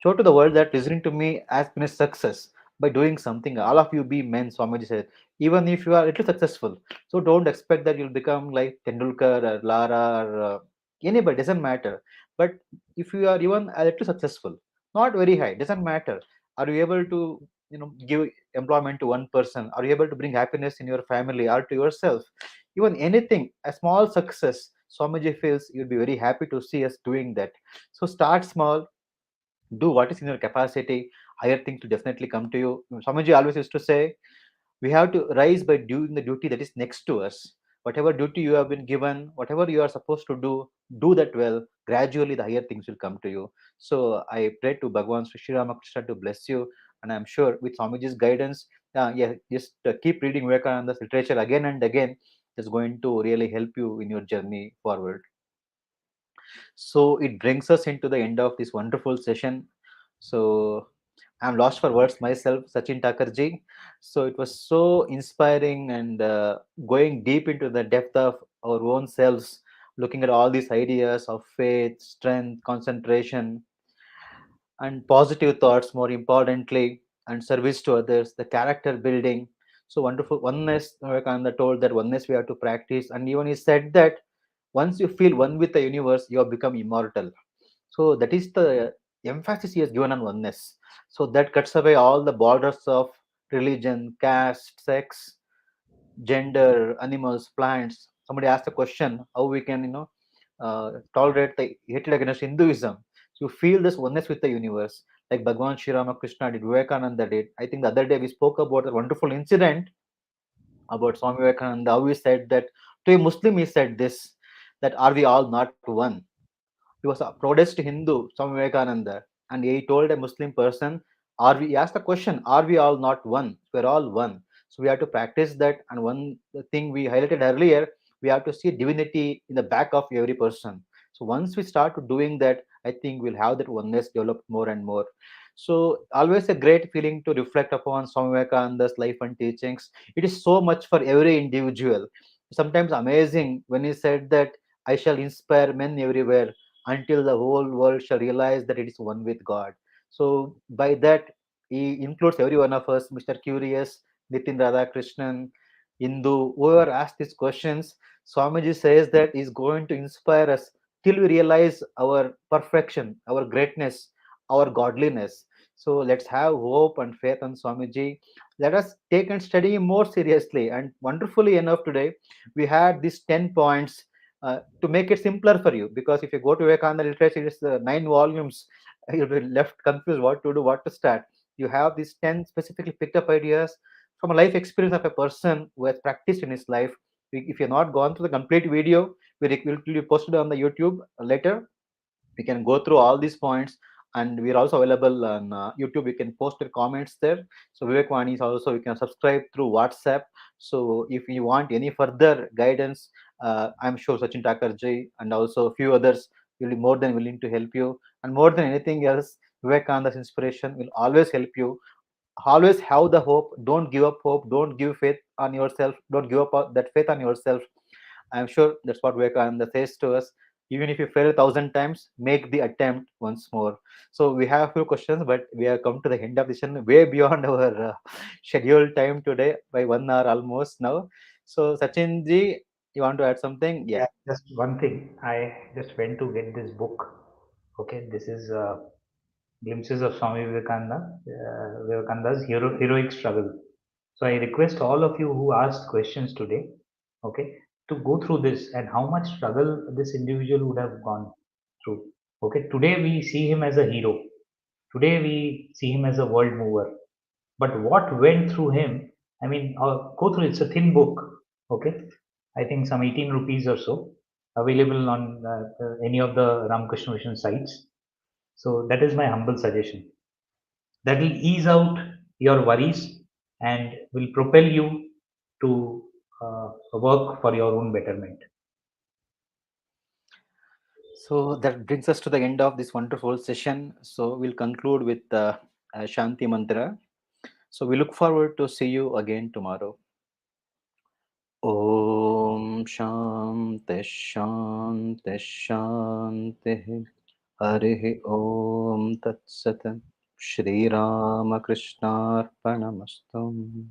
Show to the world that listening to me has been a success by doing something. All of you be men, Swamiji said. Even if you are a little successful, so don't expect that you'll become like Tendulkar or Lara or anybody. Doesn't matter. But if you are even a little successful, not very high, doesn't matter. Are you able to give employment to one person? Are you able to bring happiness in your family or to yourself? Even anything, a small success, Swamiji feels you'll be very happy to see us doing that. So start small, do what is in your capacity. Higher things will definitely come to you. Swamiji always used to say, we have to rise by doing the duty that is next to us. Whatever duty you have been given, whatever you are supposed to do that well. Gradually, the higher things will come to you. So I pray to Bhagavan Sri Ramakrishna to bless you, and I'm sure with Swamiji's guidance, yeah, just keep reading Vivekananda's literature again and again. It's going to really help you in your journey forward. So it brings us into the end of this wonderful session. So I'm lost for words myself, Sachin Takarji. So it was so inspiring and going deep into the depth of our own selves, looking at all these ideas of faith, strength, concentration, and positive thoughts, more importantly, and service to others, the character building. So wonderful. Oneness, Vivekananda told that oneness we have to practice. And even he said that once you feel one with the universe, you have become immortal. So that is the emphasis he has given on oneness. So that cuts away all the borders of religion, caste, sex, gender, animals, plants. Somebody asked a question how we can tolerate the hatred against Hinduism. So you feel this oneness with the universe, like Bhagavan Sri Ramakrishna did, Vivekananda did. I think the other day we spoke about a wonderful incident about Swami Vivekananda. How he said that to a Muslim, he said this, that are we all not one? He was a Protestant Hindu, Swami Vivekananda, and he told a Muslim person, "Are we?" He asked the question, "Are we all not one? We're all one." So we have to practice that. And one thing we highlighted earlier, we have to see divinity in the back of every person. So once we start to doing that, I think we'll have that oneness developed more and more. So always a great feeling to reflect upon Swami Vivekananda's life and teachings. It is so much for every individual. Sometimes amazing when he said that I shall inspire men everywhere until the whole world shall realize that it is one with God. So by that, he includes every one of us, Mr. Curious, Nitin Radhakrishnan, Hindu, whoever asked these questions. Swamiji says that he's going to inspire us till we realize our perfection, our greatness, our godliness. So let's have hope and faith on Swamiji. Let us take and study him more seriously. And wonderfully enough, today we had these 10 points to make it simpler for you, because if you go to Vivekananda literature, it's 9 volumes. You'll be left confused what to do, what to start. You have these 10 specifically picked up ideas from a life experience of a person who has practiced in his life. If you're not gone through the complete video, will be posted on the YouTube later. We can go through all these points, and we're also available on YouTube. You can post your comments there. So Vivek is also, you can subscribe through WhatsApp. So if you want any further guidance, I'm sure Sachin Takarji and also a few others will be more than willing to help you. And more than anything else, Vivekananda's inspiration will always help you. Always have the hope. Don't give up hope. Don't give faith on yourself. Don't give up that faith on yourself. I'm sure that's what Vivekananda says to us. Even if you fail 1,000 times, make the attempt once more. So we have a few questions, but we have come to the end of the session, way beyond our scheduled time today by 1 hour almost now. So Sachin ji, you want to add something? Yeah. Yeah, just one thing. I just went to get this book. Okay, this is Glimpses of Swami Vivekananda, Vivekananda's heroic struggle. So I request all of you who asked questions today, okay, to go through this and how much struggle this individual would have gone through. Okay, today we see him as a hero. Today we see him as a world mover. But what went through him? I mean, go through. It's a thin book. Okay, I think some 18 rupees or so, available on any of the Ramakrishna Mission sites. So that is my humble suggestion. That will ease out your worries and will propel you to work for your own betterment. So that brings us to the end of this wonderful session. So we'll conclude with Shanti Mantra. So we look forward to see you again tomorrow. Om Shanti Shanti Shanti. Harihi Om Tat Sat. Shri Ramakrishna Arpanamastu.